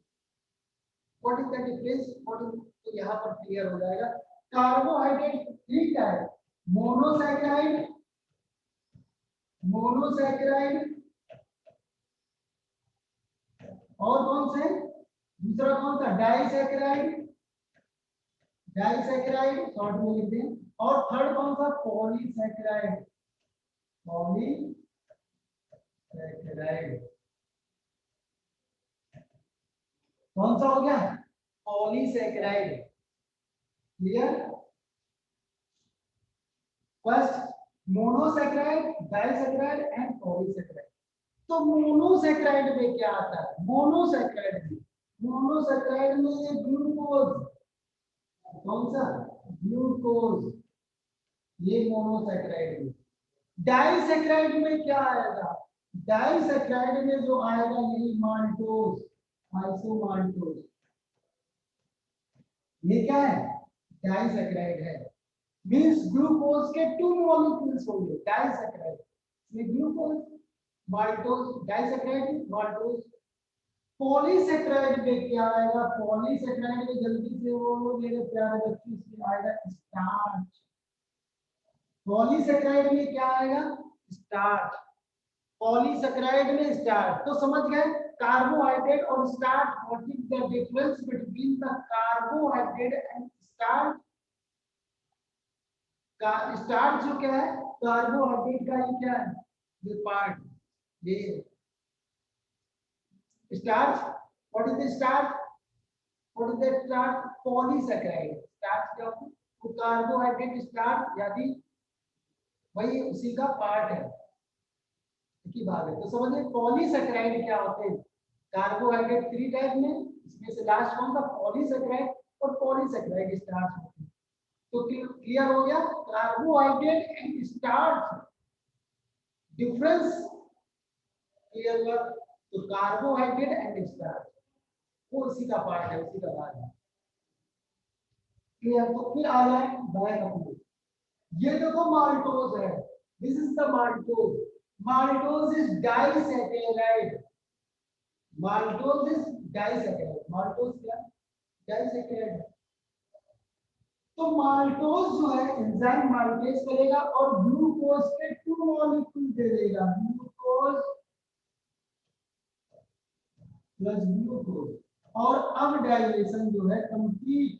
what is the difference, what is, तो यहाँ पर क्लियर हो जाएगा। कार्बोहाइड्रेट 3 टाइप, मोनोसैकेराइड, मोनोसैकेराइड और कौन से, दूसरा कौन सा, डाइसैकेराइड, डाइसैकेराइड शॉर्ट में लिखते हैं, और थर्ड कौन सा, पॉलीसैकेराइड, पॉलीसैकेराइड। कौन सा हो गया, polysaccharide. Clear, first monosaccharide, disaccharide and polysaccharide. तो मोनोसैकेराइड में क्या आता है, मोनोसैकेराइड में ये ग्लूकोज, कौन सा, ग्लूकोज, ये मोनोसैकेराइड में। डाइसैकेराइड में क्या आएगा, डाइसैकेराइड में जो आएगा यही माल्टोज, आइसोमाल्टोज। ये क्या है, डाइसैकेराइड है, मींस ग्लूकोज के 2 मॉलिक्यूल्स होंगे डाइसैकेराइड में, glucose maltose, disaccharide maltose. Polysaccharide में क्या आएगा, पॉलीसैकेराइड में जल्दी से वो मेरे प्यारे बच्चे इसमें आएगा स्टार्च। पॉलीसैकेराइड में क्या आएगा, स्टार्च, पॉलीसैकेराइड में स्टार्च। तो समझ गए कार्बोहाइड्रेट और starch, what is the difference between the carbohydrate and starch. Starch जो क्या है, कार्बोहाइड्रेट का ये क्या है, ये पार्ट, ये starch. What is the starch, what is the starch, polysaccharide. Starch क्या होता है, तो कार्बोहाइड्रेट स्टार्च यानी वही उसी का पार्ट है, की बात है। तो समझिए पॉलीसैकेराइड क्या होते हैं, कार्बोहाइड्रेट 3 टाइप में, इसमें से लास्ट कौन सा, पॉलीसैकेराइड, और पॉलीसैकेराइड स्टार्च होते हैं। तो क्लियर हो गया, carbohydrate and starch difference clear हुआ। तो कार्बोहाइड्रेट एंड स्टार्च वो इसी का पार्ट है, उसी का भाग है। क्लियर, तो फिर आ जाए बैक अपने, ये देखो माल्टोज है, this is the maltose. Maltose is disaccharide. Maltose is disaccharide. Maltose क्या? Disaccharide। तो माल्टोज जो है एंजाइम माल्टेज करेगा और ग्लूकोज के 2 मॉलिक्यूल दे देगा, ग्लूकोज प्लस ग्लूकोज। और अब डाइजेशन जो है कंप्लीट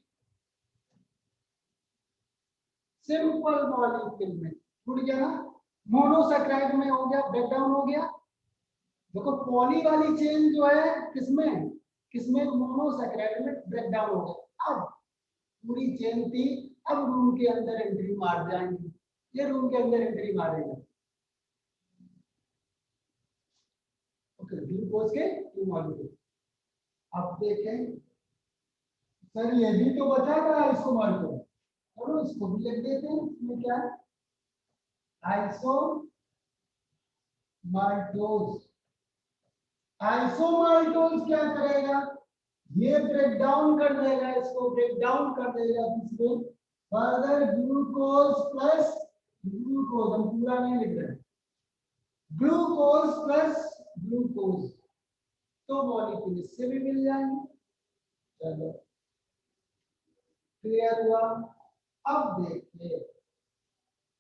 सिंपल मॉलिक्यूल में छूट गया ना, मोनोसैकेराइड में हो गया, ब्रेकडाउन हो गया। देखो पॉली वाली चेन जो है किसमें मोनोसैकेराइड में ब्रेकडाउन हो गया। अब पूरी चेन थी अब रूम के अंदर एंट्री मार जाएंगे, ये रूम के अंदर एंट्री मारेगा। ओके, ग्लूकोज के 2 मॉलिक्यूल। अब देखें सर ये भी तो बचा था आइसोमर्टोज, और इसको भी लिख देते हैं। इसमें क्या है, आइसोमर्टोज। आइसोमर्टोज क्या करेगा, ये ब्रेक डाउन कर देगा, इसको ब्रेक डाउन कर देगा इसमें फर्दर ग्लूकोज प्लस ग्लूकोज, हम पूरा नहीं लिख रहे, ग्लूकोज प्लस ग्लूकोज, तो मॉलिक्यूल इससे भी मिल जाएंगे। चलो क्लियर हुआ। अब देखिए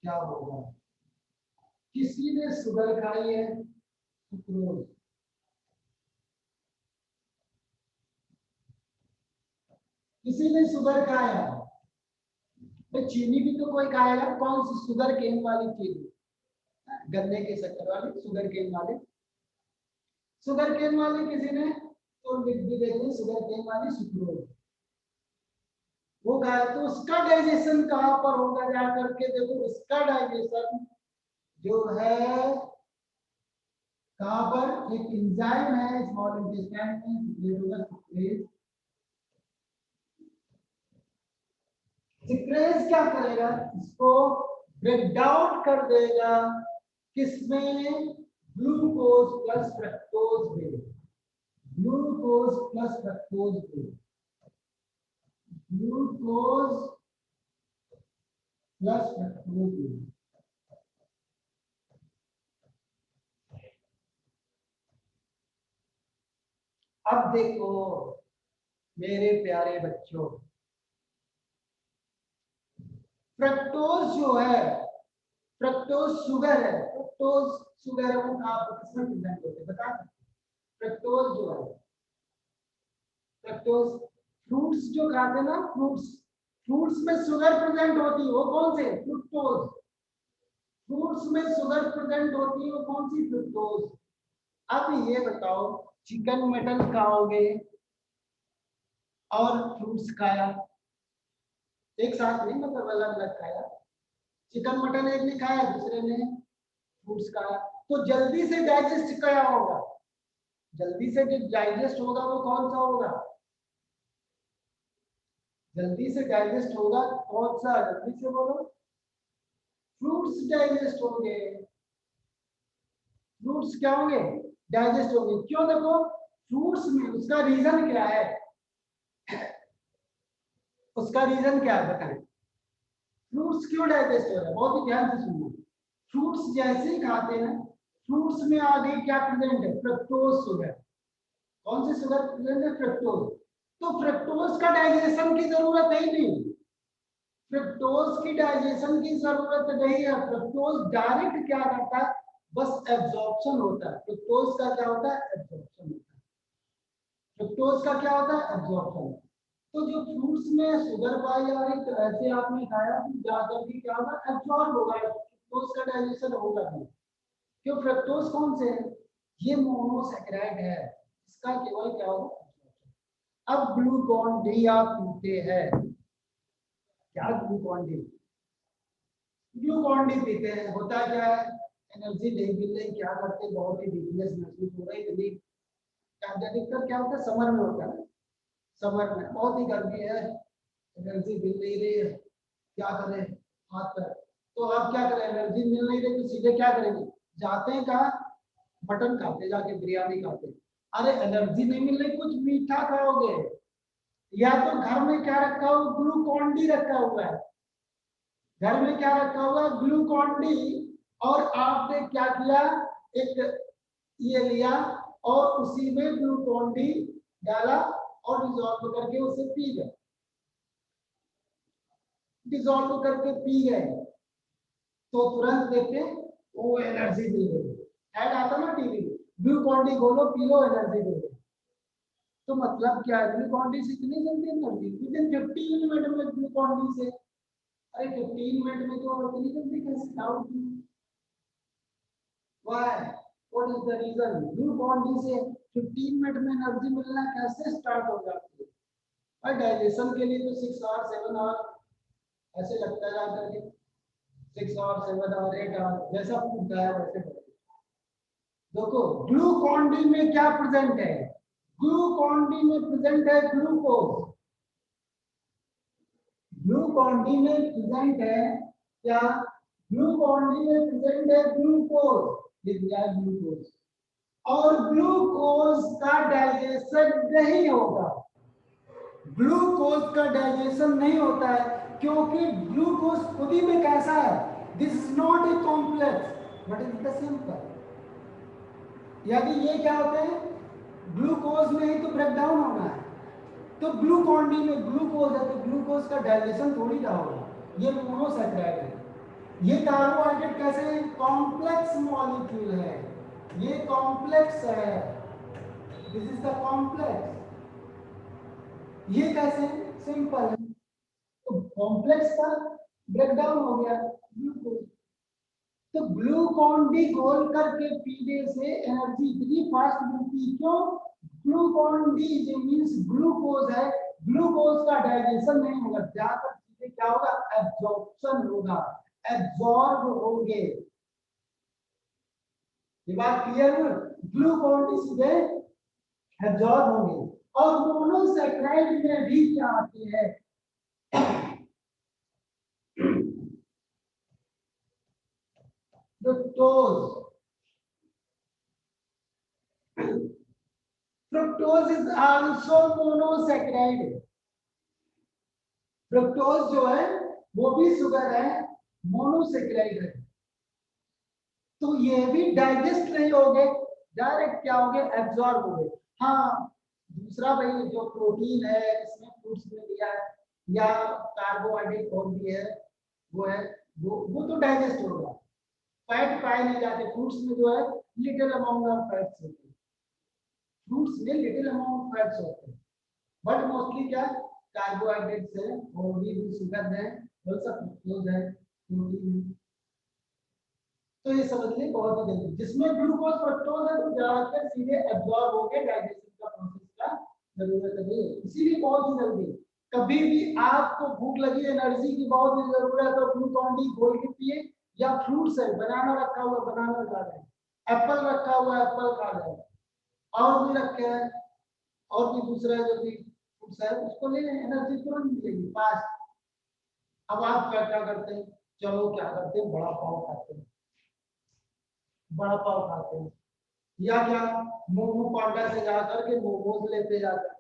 क्या होगा, किसी ने शुगर खाई है, सुक्रोज, किसी ने शुगर खाया, तो चीनी भी तो कोई खाएगा, कौन सी शुगर केन वाली चीनी, गन्ने के शक्कर वाली शुगर केन वाले, शुगर केन वाली किसी ने तो लिख भी देते शुगर केन वाली सुक्रोज, वो खाया तो उसका डाइजेशन कहां पर होगा, जा करके देखो उसका डाइजेशन जो है कहां पर, एक एंजाइम है स्मॉल इंटेस्टाइन में, सिक्रेज क्या करेगा, इसको ब्रेक डाउन कर देगा, किसमें, ग्लूकोज प्लस फ्रक्टोज में, ग्लूकोज प्लस फ्रक्टोज में, ग्लूकोज प्लस फ्रक्टोज में। अब देखो मेरे प्यारे बच्चों, फ्रक्टोज जो है, फ्रक्टोज शुगर है, फ्रक्टोज शुगर है, वो कहां पर किसमें प्रेजेंट होते हैं बता सकते, फ्रक्टोज जो है, फ्रक्टोज फ्रूट्स जो खाते हैं ना, फ्रूट्स, फ्रूट्स में शुगर प्रेजेंट होती है, वो कौन से, फ्रुक्टोज, फ्रूट्स में शुगर प्रेजेंट होती है, वो कौन सी, फ्रुक्टोज। अब ये बताओ चिकन मटन खाओगे और फ्रूट्स खाया, एक साथ नहीं मतलब अलग अलग खाया, चिकन मटन एक ने खाया दूसरे ने फ्रूट्स खाया, तो जल्दी से डाइजेस्ट क्या होगा, जल्दी से जो डाइजेस्ट होगा वो कौन सा होगा, जल्दी से डाइजेस्ट होगा कौन सा, जल्दी से बोलो, फ्रूट्स डाइजेस्ट होंगे, फ्रूट्स क्या होंगे, डाइजेस्ट होंगे, क्यों, देखो फ्रूट्स में उसका रीजन क्या है, उसका रीजन क्या है बताएं, फ्रूट्स क्यों डाइजेस्ट हो रहा है, बहुत ही ध्यान से सुनना, फ्रूट्स जैसे ही खाते हैं, फ्रूट्स में आगे क्या प्रेजेंट है, फ्रक्टोज शुगर, कौन सी शुगर प्रेजेंट है, फ्रक्टोज, तो फ्रक्टोज का डाइजेशन की जरूरत है ही नहीं, फ्रक्टोज की डाइजेशन की जरूरत नहीं है, फ्रक्टोज डायरेक्ट क्या करता है, बस एब्जॉर्प्शन होता है, फ्रक्टोज का क्या होता है, एब्जॉर्प्शन होता है, फ्रक्टोज का क्या होता है, एब्जॉर्प्शन। तो जो फ्रूट्स में शुगर पाई जा रही तो ऐसे आपने खाया तो जाकर के क्या होगा, एब्जॉर्ब होगा, फ्रक्टोज का डाइजेशन होगा नहीं, क्यों, फ्रक्टोज कौन से है, ये मोनोसैकेराइड है, इसका केवल क्या होगा। अब ग्लूकॉन डी आप पीते हैं, क्या ग्लूकॉन डी, ग्लूकॉन डी पीते हैं, होता क्या है, एनर्जी नहीं मिल रही, क्या करते, बहुत ही वीकनेस महसूस हो रही, इतनी अधिकतर क्या होता है समर में होता है, समर में बहुत ही गर्मी है, एनर्जी मिल नहीं रही है, क्या करें हाथ पर, तो आप क्या करें, एनर्जी मिल नहीं रही तो सीधे क्या करेंगे, जाते हैं कहाँ, मटन खाते, जाके बिरयानी खाते, अरे एनर्जी नहीं मिल रही, कुछ मीठा खाओगे, या तो घर में क्या रखा हो, ग्लूकॉन डी रखा हुआ है, घर में क्या रखा हुआ, ग्लूकॉन डी, और आपने क्या किया, एक ये लिया और उसी में ग्लूकॉन डी डाला और डिजोल्व करके उसे पी गए, डिजोल्व करके पी गए, तो तुरंत देखते वो एनर्जी मिल गई, ऐड आता ना टीवी में, ग्लूकॉन डी घोलो पी लो एनर्जी दे गई, तो मतलब क्या है, ग्लूकॉन डी से कितनी जल्दी एनर्जी, विद इन 15 मिनट में ग्लूकॉन डी से, अरे 15 मिनट में तो इतनी जल्दी कैसे out, why, what is the reason, Glucon D से 15 मिनट में एनर्जी मिलना कैसे स्टार्ट हो जाती है, और डाइजेशन के लिए तो 6 आवर 7 आवर ऐसे लगता है जाकर के 6 और 7 और 8 और जैसा फूटता है वैसे बढ़ेगा। देखो ग्लूकॉन डी में क्या प्रेजेंट है, ग्लूकॉन डी में प्रेजेंट है ग्लूकोज, ग्लूकॉन डी में प्रेजेंट है क्या, ग्लूकॉन डी में प्रेजेंट है ग्लूकोज, ये दिया है ग्लूकोज, और ग्लूकोज का डाइजेशन नहीं होगा, ग्लूकोज का डाइजेशन नहीं होता है क्योंकि ग्लूकोज खुद ही में कैसा है, this is not a complex but is the simple. यदि ये क्या होते हैं, ग्लूकोज में ही तो ब्रेक डाउन होना है, तो ग्लूकॉन डी में ग्लूकोज है तो ग्लूकोज का डाइजेशन थोड़ी ना होगा, ये मोनोसैकराइड है। ये कार्बोहाइड्रेट कैसे है, कॉम्प्लेक्स मॉलिक्यूल है, ये कॉम्प्लेक्स है, दिस इज द कॉम्प्लेक्स, ये कैसे सिंपल है, तो कॉम्प्लेक्स का ब्रेकडाउन हो गया ग्लूकोज। तो ग्लूकॉन डी घोल करके पीने से एनर्जी इतनी फास्ट मिलती है, क्यों, ग्लूकॉन डी जो मींस ग्लूकोज है, ग्लूकोज का डाइजेशन नहीं होगा, ज्यादातर चीजें क्या होगा, एब्जॉर्प्शन होगा, एब्जॉर्ब होंगे, ये बात क्लियर है, ग्लूकॉन डी सीधे एब्जॉर्ब होंगे। और मोनोसैकराइड में भी क्या आते हैं, fructose, fructose is also monosaccharide, fructose जो है वो भी शुगर है, मोनोसैकराइड है, तो ये भी डाइजेस्ट नहीं होंगे, डायरेक्ट क्या होंगे, एब्जॉर्ब होंगे। हाँ दूसरा भाई जो प्रोटीन है इसमें फ्रूट्स में दिया है या कार्बोहाइड्रेट और भी है, वो है वो तो डाइजेस्ट होगा, फैट पाए नहीं जाते फ्रूट्स में, जो है लिटिल अमाउंट ऑफ फैट्स होते हैं, फ्रूट्स में लिटिल अमाउंट फैट्स होते हैं, बट मोस्टली क्या कार्बोहाइड्रेट्स है और भी शुगर है, वो सब फ्रूक्टोज है, प्रोटीन है। तो ये समझ लें बहुत ही जल्दी, जिसमें ग्लूकोज फ्रक्टोज है तो ज्यादातर सीधे एब्जॉर्ब होके डाइजेशन का प्रोसेस का जरूरत नहीं है, इसीलिए बहुत ही जल्दी कभी भी आपको भूख लगी, एनर्जी की बहुत ही जरूरत है, तो ग्लूकॉन डी घोल के पिए, या फ्रूट्स है, बनाना रखा हुआ बनाना खा लें, एप्पल रखा हुआ एप्पल खा लें, और भी रखे हैं और भी दूसरा जो भी फ्रूट्स है उसको ले लें, एनर्जी तुरंत मिलेगी फास्ट। अब आप क्या करते हैं, चलो क्या करते हैं, बड़ा पाव खाते हैं, बड़ा पाव खाते हैं, या क्या मोमो पांडा से जाकर के मोमोज लेते जाते हैं,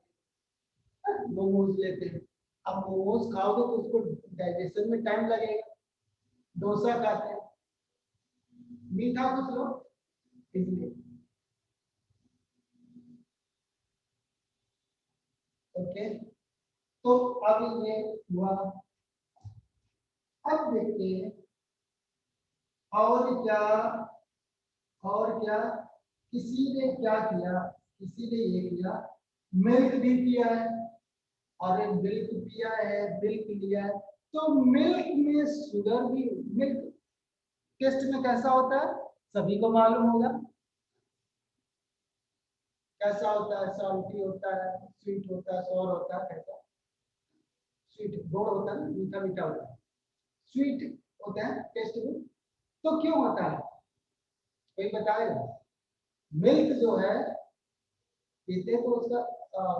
मोमोज लेते हैं, अब मोमोज खाओगे तो उसको डाइजेशन में टाइम लगेगा, डोसा खाते हैं, मीठा कुछ लो इसलिए, ओके। तो अब ये हुआ, अब देखते हैं और क्या, और क्या, किसी ने क्या किया, किसी ने ये किया, मिल्क भी पिया है, और एक मिल्क पिया है, मिल्क लिया है, तो मिल्क में शुगर भी, मिल्क टेस्ट में कैसा होता है सभी को मालूम होगा, कैसा होता है, सॉल्टी होता है, स्वीट होता है, सॉर होता है, कैसा, स्वीट गोड़ होता है, मीठा मीठा होता है, स्वीट होता है टेस्ट में, तो क्यों होता है कोई बताएगा, मिल्क जो है पीते तो उसका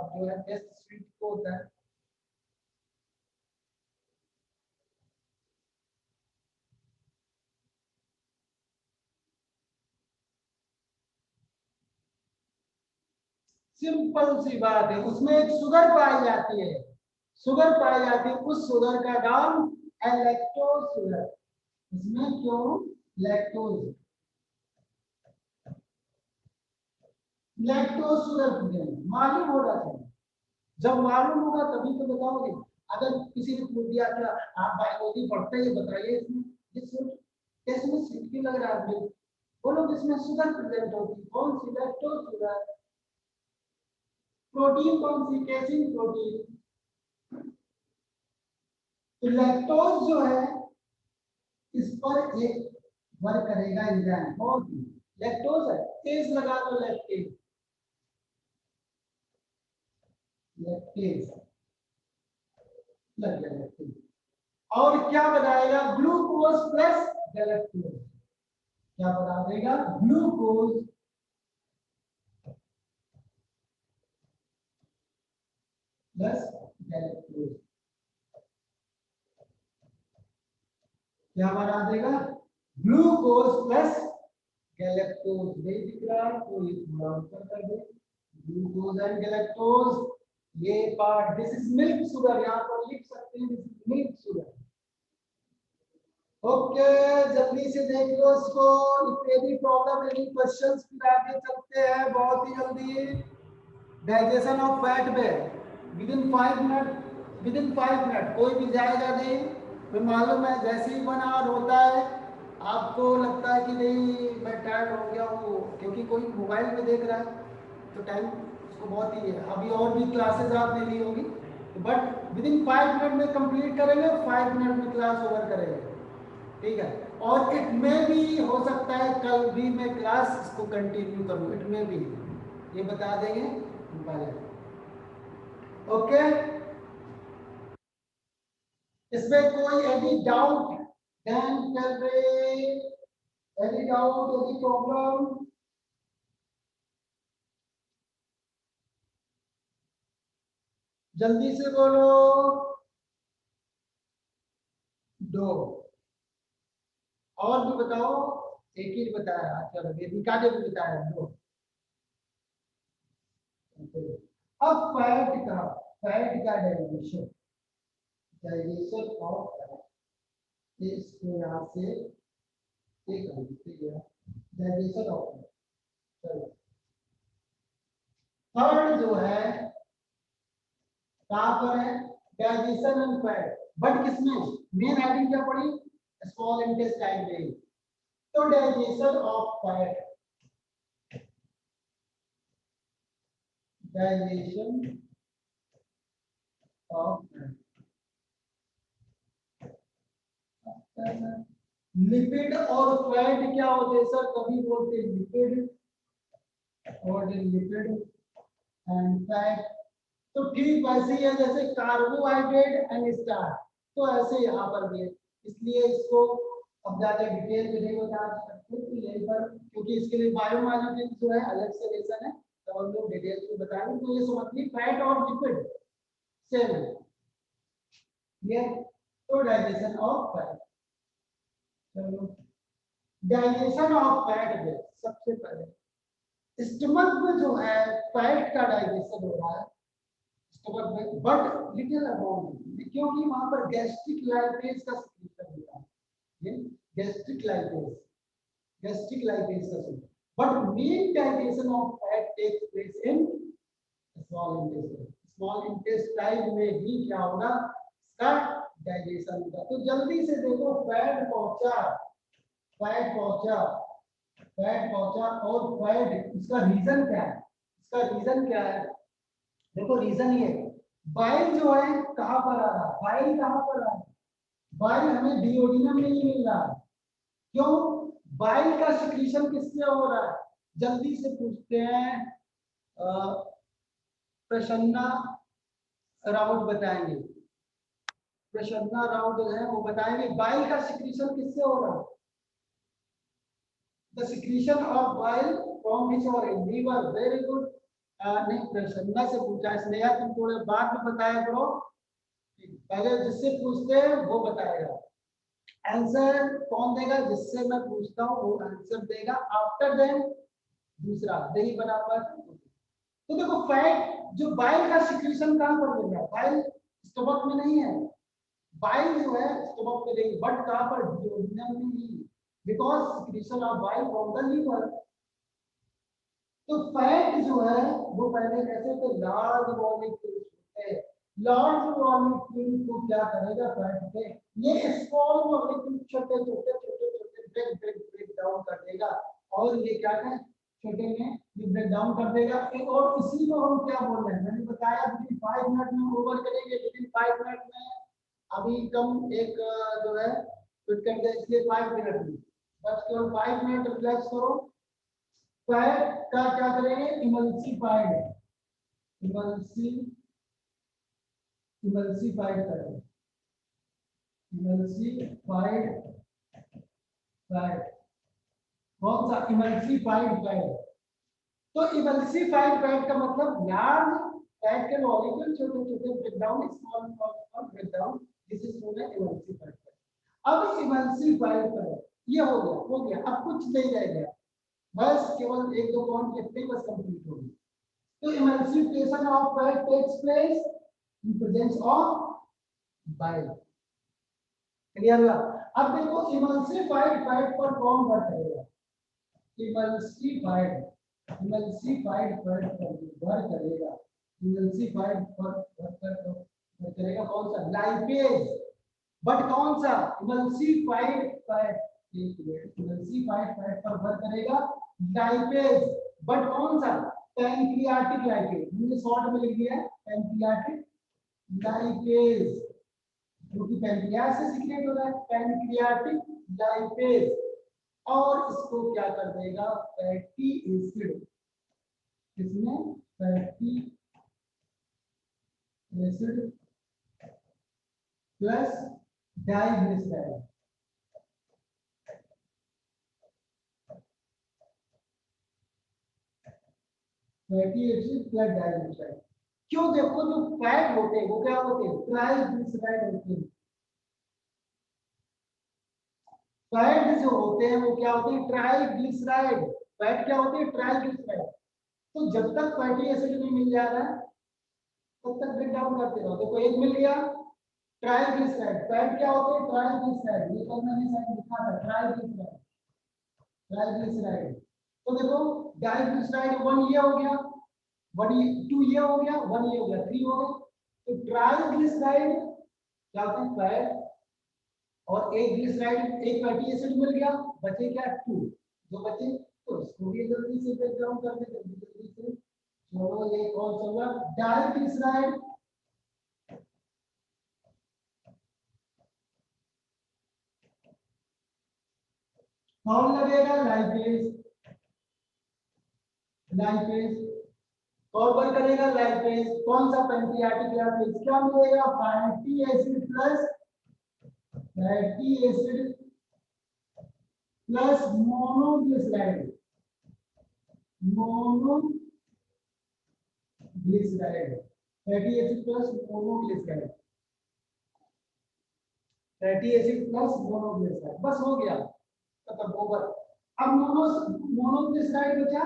जो है टेस्ट स्वीट को होता है, सिंपल सी बात है, उसमें एक शुगर पाई जाती है, शुगर पाई जाती है, उस शुगर का नाम है लैक्टोज शुगर, इसमें क्यों लैक्टोज, लैक्टोज शुगर मालूम होना चाहिए, जब मालूम होगा तभी तो बताओगे, अगर किसी ने पूछ दिया क्या आप बायोलॉजी पढ़ते हैं बताइए इसमें ये स्वीट कैसे में स्वीट क्यों लग रहा है, बोलो इसमें शुगर प्रेजेंट होती है, कौन सी लैक्टोज शुगर, प्रोटीन कौन सी, केसिन प्रोटीन, तो लैक्टोज जो है इस पर एक वर्क करेगा एंजाइम, कौन सी लैक्टोज है, तेज लगा दो लैक्टेज, लैक्टेज लग गया लैक्टेज, और क्या बनाएगा, ग्लूकोज प्लस गैलेक्टोज। क्या बना देगा, ग्लूकोज प्लस गैलेक्टोज। क्या बना देगा, ग्लूकोज प्लस गैलेक्टोज। नहीं दिख रहा है तो ये थोड़ा ऊपर कर दे, ग्लूकोज एंड गैलेक्टोज। ये part, this is milk sugar, यहाँ पर लिख सकते हैं this is milk sugar. Okay, जल्दी से देख लो इसको, यदि प्रॉब्लम एनी क्वेश्चंस, फिर आगे चलते हैं बहुत ही जल्दी। डाइजेशन ऑफ फैट में विद इन 5 मिनट कोई भी जाएगा नहीं। मैं मालूम है जैसे ही 1 आवर होता है आपको लगता है कि नहीं मैं टायर्ड हो गया हूँ, क्योंकि कोई मोबाइल में देख रहा है तो टाइम उसको बहुत ही है। अभी और भी क्लासेस आपने ली होगी, बट विद इन 5 मिनट में कंप्लीट करेंगे, 5 मिनट में क्लास ओवर करेंगे, ठीक है। और इट में भी हो सकता है कल भी मैं क्लास इसको कंटिन्यू करूँ, इट में भी, ये बता देंगे पहले। ओके, इसमें कोई any doubt, then tell me, any doubt, any problem? जल्दी से बोलो। दो और भी बताओ, एक ही बताया, चलो वेदिका ने भी बताया दो। अब फैट का डेरिवेशन, डाइजेशन ऑफ फैट, इसको यहाँ से एक गया डाइजेशन ऑफ फैट। चलो थर्ड जो है कहाँ पर है, डाइजेशन एंड फैट, बट किसमें मेन हेडिंग क्या पड़ी, स्मॉल इंटेस्टाइन में। तो digestion of fat, digestion of lipid और फैट क्या होते हैं सर, कभी बोलते हैं लिपिड और लिपिड एंड फैट। तो ठीक वैसे ही है जैसे कार्बोहाइड्रेट एंड स्टार्च, तो ऐसे यहाँ पर भी है, इसलिए इसको अब ज्यादा डिटेल में नहीं बता सकते, तो यहीं पर क्योंकि इसके लिए बायोमॉलिक्यूल्स जो है अलग से लेसन है, तो हम लोग डिटेल में बताएंगे। तो ये समझिए फैट और लिपिड सेम है ये, तो डाइजेशन ऑफ फैट। चलो डाइजेशन ऑफ फैट में सबसे पहले स्टमक में जो है फैट का डाइजेशन हो रहा है, स्टमक में, बट लिटिल अमाउंट, क्योंकि वहां पर गैस्ट्रिक लाइपेज का सिक्रीशन होता है, ये गैस्ट्रिक लाइपेज का secretion. But main digestion of fat takes place in small intestine. Small intestine में ही क्या होगा, इसका डाइजेशन होगा। तो जल्दी से देखो, फैट पहुंचा, और फैट, इसका रीजन क्या है, देखो रीजन ये, बाइल जो है कहां पर आ रहा है, बाइल कहां पर आ रहा है, बाइल हमें डिओडिनम में ही मिल रहा है। क्यों, बाइल का सिक्रीशन किससे हो रहा है, जल्दी से पूछते हैं, प्रसन्ना राउत बताएंगे, प्रसन्ना राउत जो है वो बताएंगे बाइल का सिक्रीशन किससे हो रहा है। The secretion of bile from which organ, liver, very good। नहीं प्रसन्ना से पूछा, स्नेहा तुम थोड़े बाद में बताया करो, पहले जिससे पूछते हैं वो बताएगा। आंसर कौन देगा, जिससे मैं पूछता हूँ वो आंसर देगा, आफ्टर देन दूसरा नहीं बना पाता। तो देखो फैट, जो बाइल का सिक्रीशन कहाँ पर मिल रहा है, बाइल स्टमक में नहीं है, बाइल जो है स्टमक में नहीं, बट कहाँ पर, डिओडिनम में ही, because secretion of bile from the liver। तो फैट जो है वो पहले कैसे, तो लार्ज मॉलिक्यूल्स होते हैं, लार्ज मॉलिक्यूल को क्या करेगा फैट पे, ये स्मॉल मॉलिक्यूल छोटे ब्रेक डाउन कर देगा, और ये क्या है छोटे में ये ब्रेक डाउन कर देगा। और इसी को हम क्या बोल रहे हैं, मैंने बताया विदिन 5 मिनट में ओवर करेंगे, विदिन 5 मिनट में, अभी कम एक जो है फिट कर दे, इसलिए 5 मिनट में बस केवल 5 मिनट रिलैक्स करो। फैट का क्या करेंगे, इमल्सिफाइड करेंगे, इमल्सिफाइड फैट, कौन सा इमल्सिफाइड फैट। तो इमल्सिफाइड फैट का मतलब लार्ज फैट के मॉलिक्यूल छोटे छोटे breakdown small small breakdown, this is known as emulsified fat. अब इमल्सिफाइड फैट ये हो गया, अब कुछ नहीं रह गया, बस केवल एक दो पॉइंट लिखते ही बस कंप्लीट हो गई। तो emulsification of fat takes place in presence of bile, clear हुआ। अब देखो emulsified फैट पर कौन वर्क करेगा, emulsified फैट पर वर्क करेगा, emulsified पर वर्क करेगा कौन सा, लाइपेज। बट कौन सा emulsified फैट, emulsified फैट पर वर्क करेगा लाइपेज, बट कौन सा, पैनक्रियाटिक लाइपेज, हमने शॉर्ट में लिख दिया है पैनक्रियाटिक लाइपेज, जो कि पैनक्रियास से सीक्रेट हो रहा है, पैनक्रियाटिक लाइपेज। और इसको क्या कर देगा, फैटी एसिड, इसमें fatty acid plus diglyceride, fatty acid plus diglyceride. क्यों, देखो जो फैट होते हैं वो क्या होते हैं, ट्राइग्लिसराइड होते हैं। फैट जो होते हैं वो क्या होते हैं, ट्राइग्लिसराइड। फैट क्या होते हैं, ट्राइग्लिसराइड। तो जब तक फैटी एसिड नहीं मिल जा रहा है तब तक ब्रेक डाउन करते रहो। देखो एक मिल गया ट्राइग्लिसराइड, फैट क्या होते हैं, ट्राइग्लिसराइड, ये कल मैंने शायद लिखा था ट्राइग्लिसराइड, ट्राइग्लिसराइड। तो देखो डाइग्लिसराइड 1 ये हो गया, 1 2 ये हो गया, 1 ये हो गया, 3 हो गया। तो ट्राइग्लिसराइड क्या होता है, फैट, और एक ग्लिसराइड, एक फैटी एसिड मिल गया, बचे क्या 2, जो बचे तो इसको भी जल्दी से ब्रेक डाउन कर दे, जल्दी से। चलो ये कौन सा हुआ, डाइग्लिसराइड, कौन लगेगा, लाइपेज, लाइपेज कौन वर्क करेगा, लाइपेज। कौन सा, पैनक्रियाटिक लाइपेज, क्या मिलेगा, fatty acid plus, fatty acid plus monoglyceride, monoglyceride, fatty acid plus monoglyceride, fatty acid plus monoglyceride, बस हो गया खत्म, ओवर। अब मोनोग्लिसराइड बचा,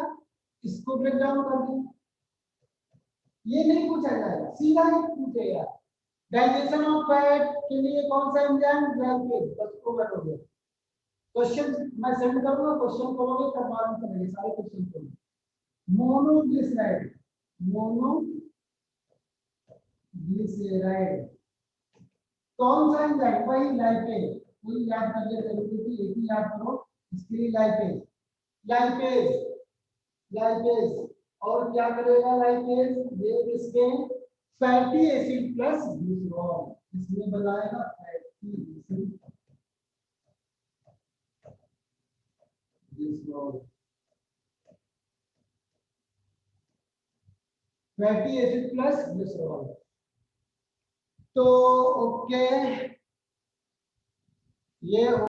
इसको ब्रेक डाउन कर दे, ये नहीं पूछा जाएगा, सीधा ही पूछेगा डाइजेशन ऑफ फैट के लिए कौन सा एंजाइम, ग्लाइकेज, बस ओवर हो गया। क्वेश्चन मैं सेंड करूंगा, क्वेश्चन करोगे तब मालूम चलेगा, सारे क्वेश्चन करोगे। मोनोग्लिसराइड, मोनोग्लिसराइड कौन सा एंजाइम, वही लाइपेज, कोई याद करने की जरूरत नहीं, एक ही याद करो, इसके लिए लाइपेज, लाइपेज, लाइपेज। और क्या करेगा लाइपेज, ये इसके फैटी एसिड प्लस ग्लिसरॉल, इसमें बनाएगा fatty acid glycerol, fatty acid plus glycerol. तो ओके, ये